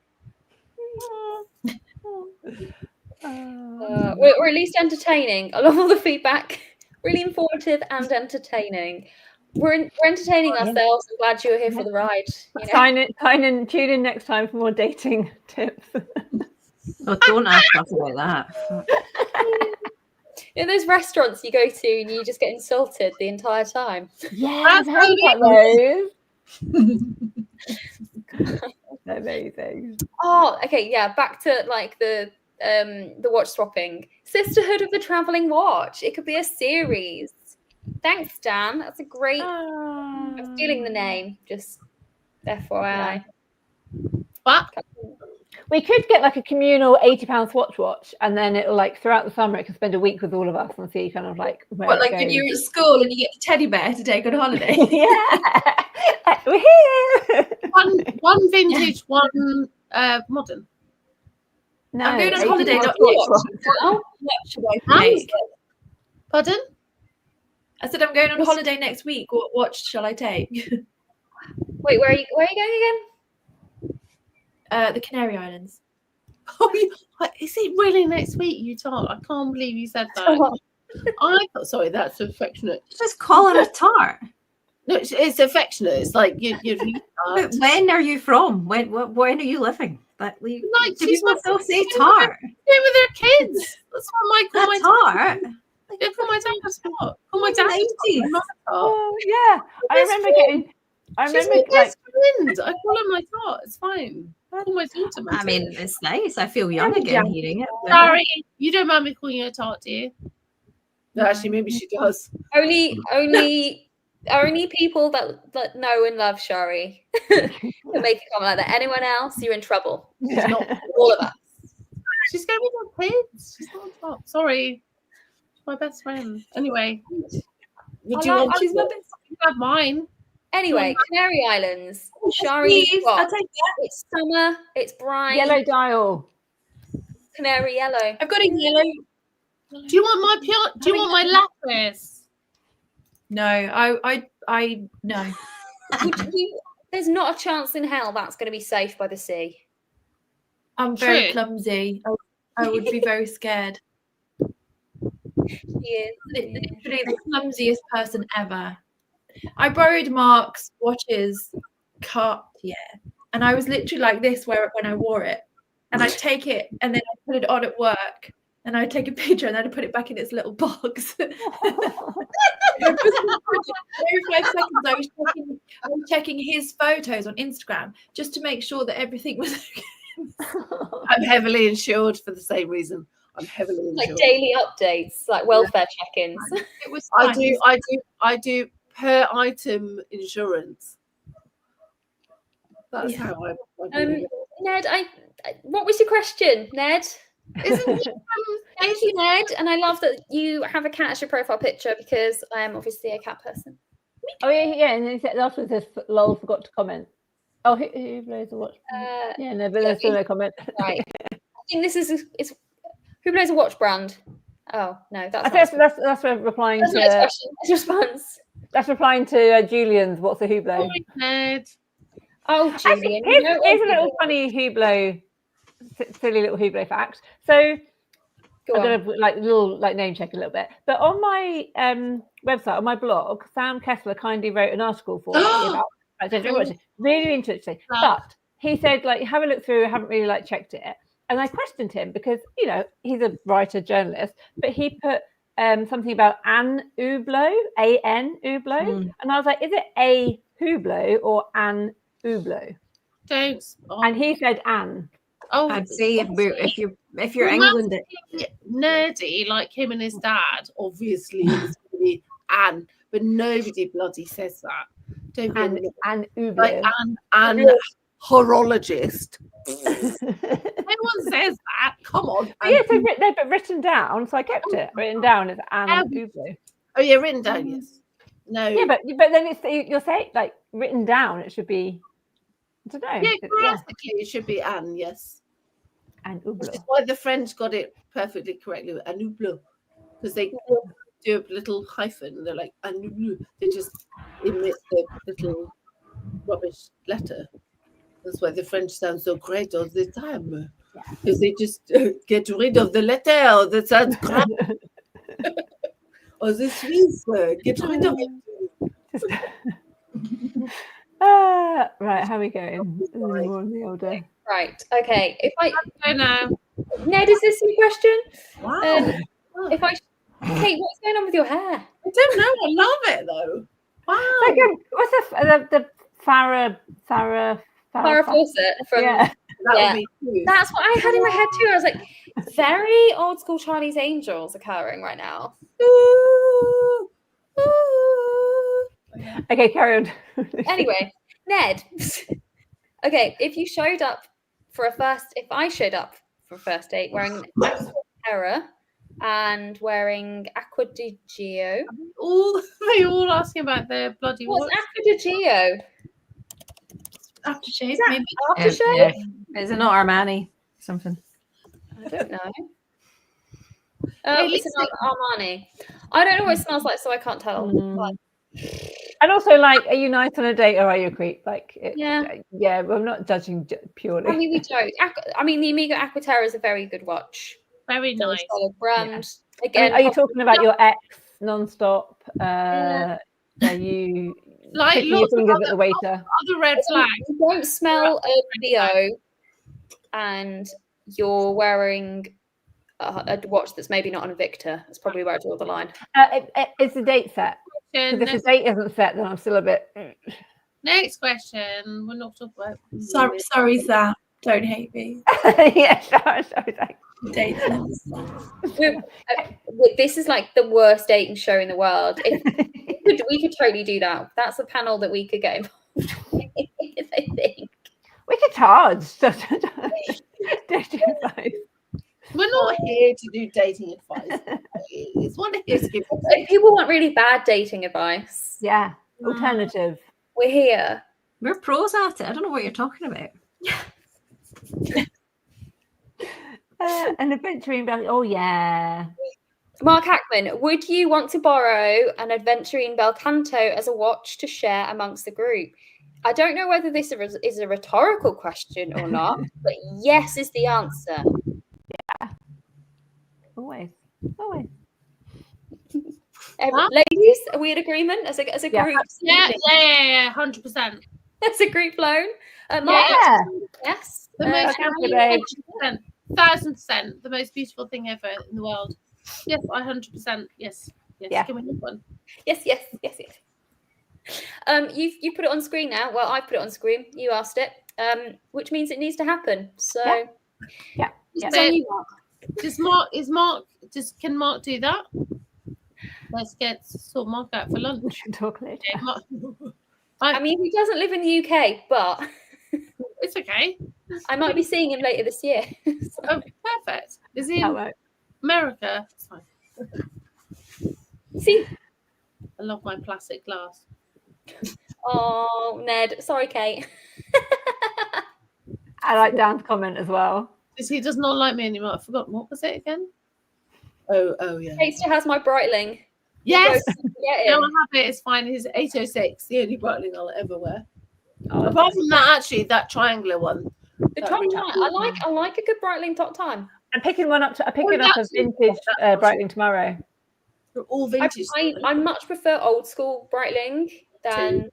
We're at least entertaining. I love all the feedback. Really informative and entertaining. We're entertaining ourselves. I'm glad you were here for the ride. You know? Sign in, tune in next time for more dating tips. Oh, don't ask us about that. In those restaurants you go to and you just get insulted the entire time. Yeah, I've heard about those. Amazing. Oh, okay, yeah. Back to like the watch swapping. Sisterhood of the Traveling Watch. It could be a series. Thanks, Dan. That's a great. I'm stealing the name. Just FYI. What? We could get like a communal £80 Swatch watch, and then it'll like throughout the summer it can spend a week with all of us and see kind of like where What, it like goes. when you're at school and you get a teddy bear to take on holiday? Yeah, we're here. One vintage, one modern. No, I'm going on holiday, not Well, what should I take? Pardon? I said I'm going on holiday next week. What watch shall I take? wait, where are you going again? The Canary Islands. Oh, is it really next week? You told? I can't believe you said that. I thought, sorry, that's affectionate. Just call it a tart. No, it's affectionate. It's like you're But when are you from? When are you living? Like do people still say tart? Yeah, with their kids. That's what call my tart. Yeah, call my dad a tart. Call my dad a tart. Oh yeah, I remember getting. I She's remember my like. best friend. I call her my tart. It's fine. I call my daughter my I tart. mean, it's nice. I feel young again hearing it. Sorry, you don't mind me calling you a tart, do you? No, actually, maybe she does. Only people that know and love Shari can make a comment like that. Anyone else, you're in trouble. Yeah. Not All of us. She's going with her kids. She's not a tart. Sorry. She's my best friend. Anyway. Would you want she's my best to have mine? Anyway, Canary Islands. Shari, Please, I'll take that. it's summer. It's bright. Yellow dial. Canary yellow. I've got a yellow. Do you want my Do you want my lapis? No, I no. There's not a chance in hell that's going to be safe by the sea. I'm very True. clumsy. I would be very scared. She is. Literally the clumsiest person ever. I borrowed Mark's watches, Cartier, and I was literally like this when I wore it. And I'd take it and then I'd put it on at work, and I'd take a picture and then I'd put it back in its little box. Every 5 seconds, I was checking his photos on Instagram just to make sure that everything was okay. I'm heavily insured for the same reason. I'm heavily insured. Like daily updates, like welfare check-ins. It was I fine. do per item insurance. That's how I do it. Ned, what was your question, Ned? Isn't it, Thank you, Ned. And I love that you have a cat as your profile picture because I am obviously a cat person. Oh yeah, and then last one says lol forgot to comment. Oh, who blows a watch? Yeah, no, but there's still no comment. Right. I think this is who blows a watch brand? Oh no, I think that's replying that's to not expression. It's response. that's replying to Julian's what's a Hublot? oh, Ned. Oh, Actually, Julian. here's a little funny Hublot, silly little Hublot fact. So Go I'm on. gonna like little like name check a little bit. But on my website, on my blog, Sam Kessler kindly wrote an article for me about really interesting. But he said like have a look through. I haven't really like checked it, and I questioned him because he's a writer journalist, but he put something about Anne Hublot, A-N Hublot, and I was like, is it a Hublot or Anne Hublot? Don't. And he said Anne. Oh, I'd say if you're England, nerdy like him and his dad, obviously it's going to be Anne, but nobody bloody says that. Don't be Anne Hublot. like Anne horologist. No one says that. Come on. Yeah, so but written down, so I kept it written down as Anne Hublot. Oh yeah, written down. Yes. No. Yeah, but then it's you'll say like written down. It should be. I don't know. Yeah, grammatically it should be Anne. Yes. Anne Which Hublot. is why the French got it perfectly correctly, Anne Hublot, because they do a little hyphen and they're like Anne Hublot. They just emit the little rubbish letter. That's why the French sound so great all the time. Because they just get rid of the letter that sounds crap. Or the Swiss get rid of it. Right, how are we going? More in the order. Right. Okay. If I I know. Ned, is this your question? Wow. If I Kate, what's going on with your hair? I don't know. I love it though. Wow. It's like what's the Farrah Farrah Fawcett from yeah. That Yeah. would be cute. That's what I had in my head too. I was like, very old school Charlie's Angels occurring right now. Ooh, ooh. Okay, carry on. Anyway, Ned. Okay, if I showed up for a first date wearing Terra and wearing Aqua di Gio. They all asking about their bloody What's watch. Aqua di Gio? Aftershave, Is that maybe. aftershave? Is it not Armani? Something. I don't know. Hey, It's an Armani. I don't know what it smells like, so I can't tell. But And also, like, are you nice on a date or are you a creep? Like, yeah. Well, I'm not judging purely. I mean, we joke. The Amiga Aquaterra is a very good watch. Very Very nice. solid brand. I Again, mean, are you talking about your ex non-stop? Yeah. Are you Like picking your lots of fingers at the waiter? other red flags. You don't smell a Theo, and you're wearing a watch that's maybe not an Invicta. That's probably where I draw the line. It's the date set. Because if the date isn't set, then I'm still a bit. Next question. We're not talking about. Sorry, Sam. Don't hate me. Yeah, sorry. Date This is like the worst dating show in the world. We could totally do that. That's a panel that we could get involved with, I think. We could charge. Dating advice. We're not here to do dating advice. It's one here to give. If people want really bad dating advice, Yeah, alternative. we're here. We're pros at it. I don't know what you're talking about. An adventuring bell. Oh yeah. Mark Hackman, would you want to borrow an Adventurine Bel Canto as a watch to share amongst the group? I don't know whether this is a rhetorical question or not, but yes is the answer. Always. Ladies, are we in agreement as a group? Yeah, 100%. As a group loan? Mark, Yeah. yes. The most Cafe. 1,000%. The most beautiful thing ever in the world. Yes, 100%. Yes. Yeah. Can we have one? Yes. You put it on screen now. Well, I put it on screen. You asked it, which means it needs to happen. So, Yeah. It's on you, Mark. Can Mark do that? Let's sort Mark out for lunch. We should talk later. I mean, he doesn't live in the UK, but It's okay. I might be seeing him later this year. Oh, perfect. Is he in America? It's fine. See? I love my plastic glass. Oh, Ned. Sorry, Kate. I like Dan's comment as well. He does not like me anymore. I forgot. What was it again? Oh yeah. Kate still has my Breitling. Yes. No, I have it. It's fine. It's 806. The only Breitling I'll ever wear. Oh, Apart from that, actually, that triangular one. The top time. I like a good Breitling top time. I'm picking one up. I'm picking up a vintage Breitling tomorrow. They're all vintage. I much prefer old school Breitling than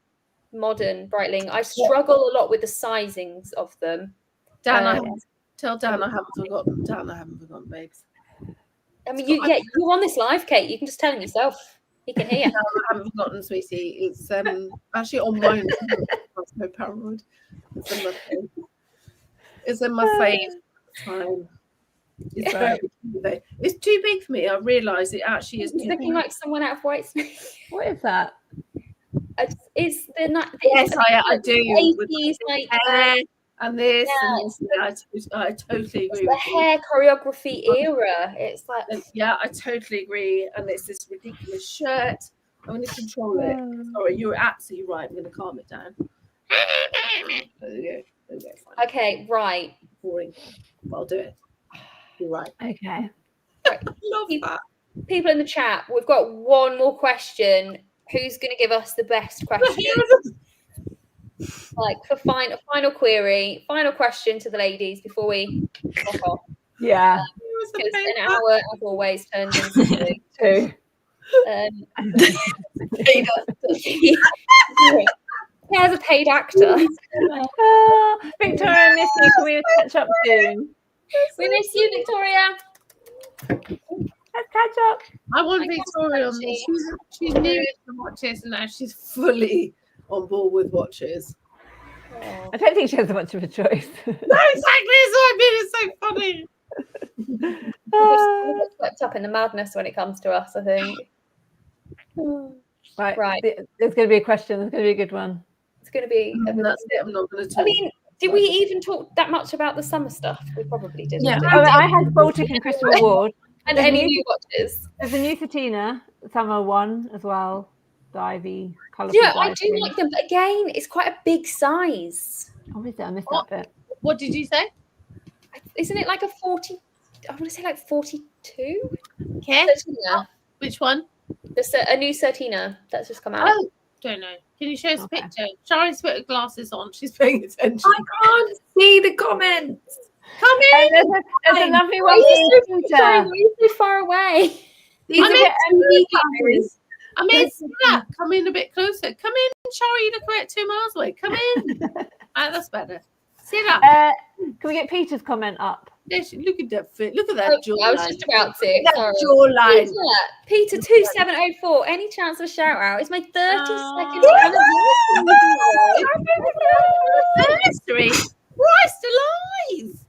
modern Breitling. I struggle a lot with the sizings of them. Dan, tell Dan I haven't forgotten. Dan, I haven't forgotten, babes. I mean, you're on this live, Kate. You can just tell him yourself. He can hear. No, I haven't forgotten, sweetie. It's actually on mine. I'm so paranoid. It's in my save time. It's too big for me. I realise it actually is. It's looking like someone out of Whitesnase. What is that? It's the Yes, I do. 80s, like hair and this. Yeah, and I totally agree. the hair choreography era. It's like yeah, I totally agree. And it's this ridiculous shirt. I'm going to control it. Sorry, you're absolutely right. I'm going to calm it down. There you go. Fine. Okay, right. Boring. But I'll do it. You're right. Okay. Right. Love that. People in the chat, we've got one more question. Who's going to give us the best question? like for final query, final question to the ladies before we hop off. Yeah. Because an hour, as always, turns into 2. As a paid actor. Victoria, miss you. Can we catch up soon? We miss you, Victoria. Let's catch up. I want Victoria on this. She's new to watches and now she's fully on board with watches. I don't think she has much of a choice. No, exactly. That's what I mean. It's so funny. We'll get swept up in the madness when it comes to us, I think. Right. There's going to be a question. There's going to be a good one. It's going to be. That's it. I'm not going to talk. I mean, did we even talk that much about the summer stuff? We probably didn't. Yeah. I had Baltic and Crystal Ward. And any new watches. There's a new Satina, summer one as well. Divey, colourful. Yeah, I do like them. But again, it's quite a big size. Oh, is it? I missed that bit. What did you say? Isn't it like a 40? I want to say like 42. Okay. Certina. Which one? A new Certina that's just come out. Oh, don't know. Can you show us a picture? Shari's put her glasses on. She's paying attention. I can't see the comments. Come in. There's a lovely one. Sorry, why are you so far away? These are cameras. I mean, come in a bit closer. Come in, Shari. You look about 2 miles away. Come in. That's better. Sit up. Can we get Peter's comment up? Yes, look at that fit. Look at that jawline. I was just about to. That jawline. Peter 2704. Any chance of a shout out? It's my 32nd anniversary. Christ alive!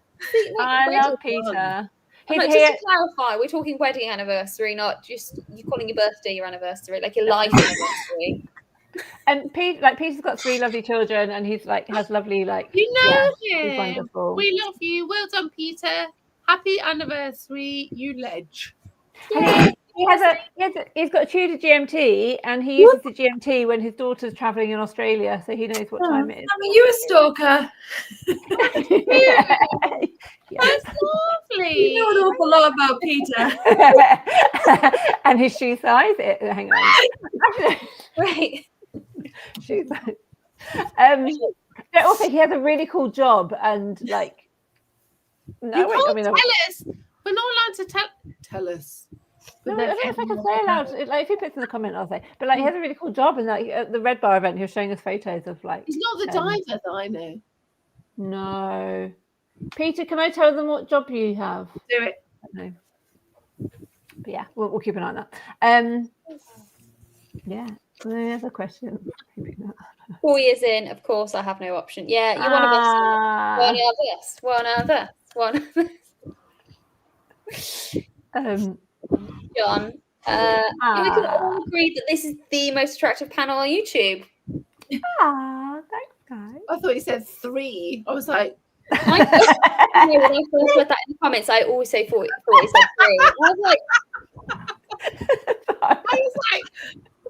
I love Peter. Just to clarify, we're talking wedding anniversary, not just you calling your birthday your anniversary, like your life anniversary. And Peter's got 3 lovely children, and he's has lovely him. He's wonderful. We love you. Well done, Peter. Happy anniversary, you ledge. Yeah. He's got a Tudor GMT, and he uses the GMT when his daughter's travelling in Australia, so he knows what time it is. I mean, you a stalker. That's lovely. You know an awful lot about Peter. And his shoe size. Hang on. Right. Shoe size. Also, he has a really cool job, and tell us. We're not allowed to tell us. No, I don't know if I can say aloud. If he puts in the comment, I'll say. But he has a really cool job, and at the Red Bar event, he was showing us photos of He's not the diver that I know. No, Peter, can I tell them what job you have? Do it. No. But yeah, we'll keep an eye on that. Yeah. Any other questions? 4 years in, of course, I have no option. Yeah, you're one of us. One of us. John, we can all agree that this is the most attractive panel on YouTube. Thanks, guys. I thought you said 3. I was like, when I first read that in the comments, I always say 40. Thought he said 3. I was like,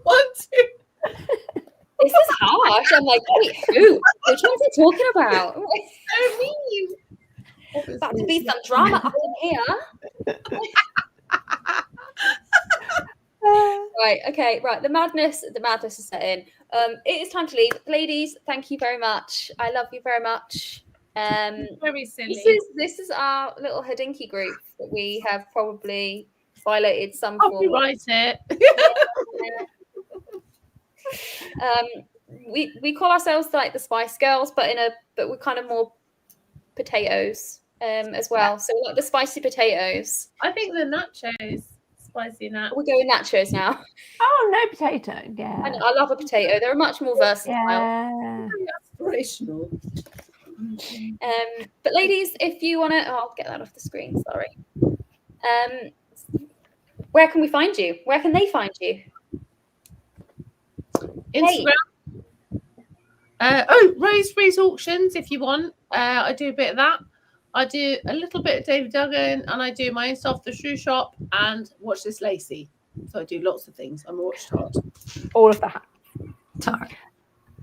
1, 2. This is harsh. I'm like, wait, who? Which one's he talking about? So mean. About to be some drama up in here. Right. The madness is set in. It is time to leave. Ladies, thank you very much. I love you very much. Very silly. This is our little Herdinkee group that we have probably violated some form. Copyright it. We call ourselves like the Spice Girls, but we're kind of more potatoes as well. So like the spicy potatoes. I think the nachos, spicy nachos. We're going nachos now. Oh, no potato. Yeah. I love a potato. They're much more versatile. Yeah. Very aspirational. But ladies, if you want to, I'll get that off the screen. Sorry. Where can we find you? Where can they find you? Instagram. Rose Freeze auctions if you want. I do a bit of that. I do a little bit of David Duggan, and I do my own stuff, the shoe shop, and Watch This Lacey. So I do lots of things. I'm a watch tart. All of that. Tart.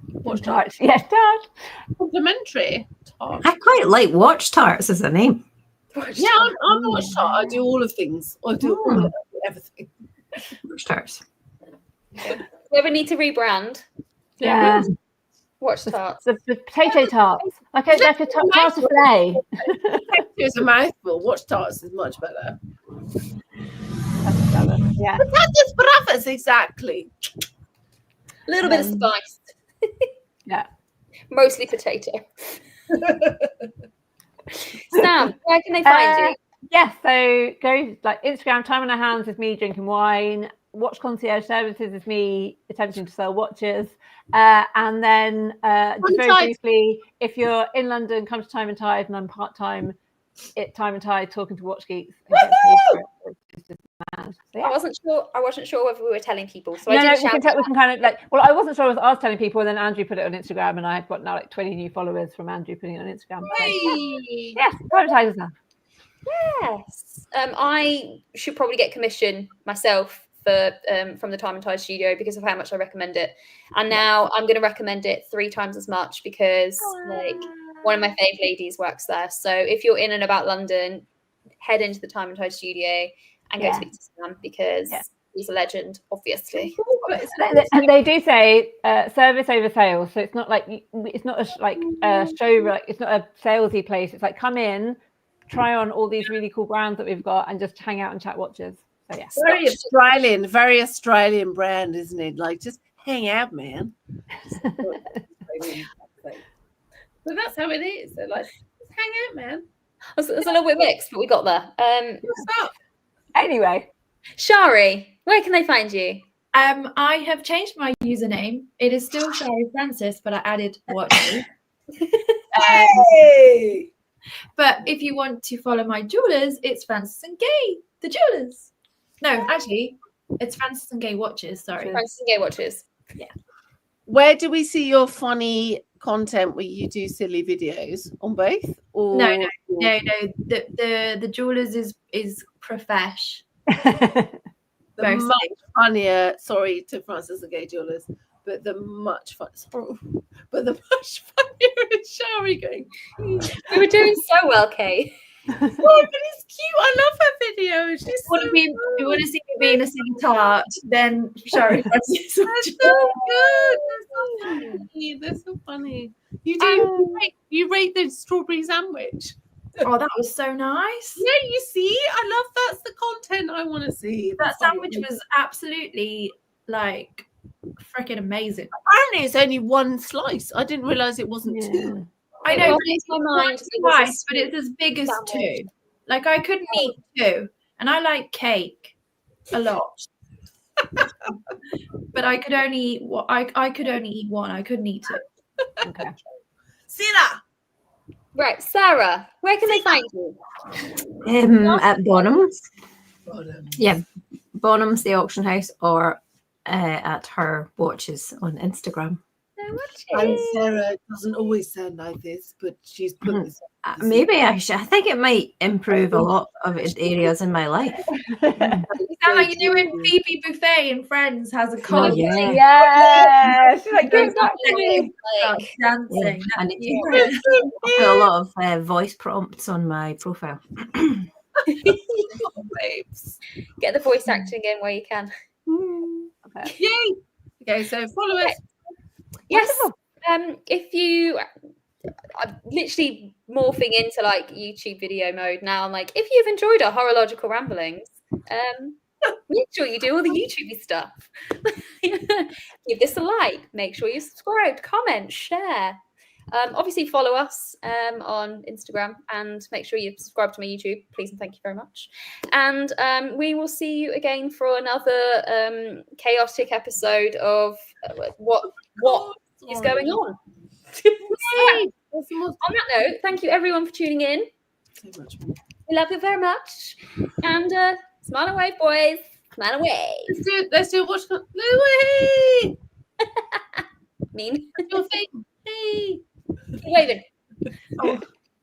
Watch tart. Yes, tart. Complimentary tart. I quite like watch tarts as a name. Yeah, I'm a watch tart. I do all of things. I do all of everything. Watch tarts. Do you ever need to rebrand? Yeah. Watch tarts. The potato tarts, like a tartiflette. It's a mouthful. Watch tarts is much better. Yeah. Patatas bravas, exactly. A little bit of spice. Yeah. Mostly potato. Sam, where can they find you? Yes, so go like Instagram, Time on Our Hands is me drinking wine. Watch Concierge Services is me attempting to sell watches. And then just very briefly, if you're in London, come to Time and Tide, and I'm part-time at Time and Tide talking to watch geeks. And get paid for it. It's just mad. So, yeah. I wasn't sure whether we were telling people. So no, I did we can kind of like. Well, I wasn't sure if I was telling people, and then Andrew put it on Instagram, and I've got now like 20 new followers from Andrew putting it on Instagram. So, yes, Time and Tide is now. Yes. I should probably get commission myself for from the Time and Tide studio because of how much I recommend it. And now I'm going to recommend it 3 times as much because like one of my fave ladies works there. So if you're in and about London, head into the Time and Tide studio and go speak to Sam because he's a legend, obviously. And they do say service over sales. So it's not like it's not a show, like it's not a salesy place. It's like come in, try on all these really cool brands that we've got, and just hang out and chat watches. So yeah, very Australian brand, isn't it? Like just hang out, man. But that's how it is. So like, just hang out, man. It's a little bit mixed, but we got there. Anyway, Shari, where can they find you? I have changed my username. It is still Shari Francis, but I added watches. But if you want to follow my jewelers, it's Francis and Gay, the jewelers. No, actually, it's Francis and Gay Watches. Sorry, Francis and Gay Watches. Yeah. Where do we see your funny content where you do silly videos on both? Or no. The jewelers is profesh. The much funnier. Sorry to Francis and Gay jewelers, but the much funnier is Shari going. We were doing so well, Kay. Oh, but it's cute. I love her video. She's if you want to see me being a silly tart, then Shari Francis. That's so good. That's so funny. You rate the strawberry sandwich. Oh, that was so nice. Yeah, you see, I love that's the content I want to see. That sandwich was absolutely like freaking amazing. Apparently, it's only 1 slice. I didn't realize it wasn't 2. I know, but it's my mind. Slice, but it's as big as 2. Like I couldn't eat 2, and I like cake a lot. But I could only eat I could only eat 1. I couldn't eat 2. okay. Sarah. Right, Sarah, where can they find you? At Bonham's. Yeah, Bonham's, the auction house, or at her watches on Instagram. And Sarah doesn't always sound like this, but she's put this. Maybe I think it might improve a lot of areas in my life. You sound like you know when Phoebe Buffet in Friends has a collar. Yeah, she's like dancing. Yeah. I need to put a lot of voice prompts on my profile. Get the voice acting in where you can. Okay. Yay! Okay, so follow us. Yes. If you, I'm literally morphing into like YouTube video mode now. I'm like, if you've enjoyed our horological ramblings, make sure you do all the YouTubey stuff. Give this a like. Make sure you subscribe, comment, share. Obviously, follow us on Instagram and make sure you subscribe to my YouTube, please and thank you very much. And we will see you again for another chaotic episode of what is going on. On that note, thank you everyone for tuning in. So much. We love you very much. And smile and wave, boys. Smile and wave. Let's do watch. Louis! Mean. Your thing. Hey. Keep waving. Oh.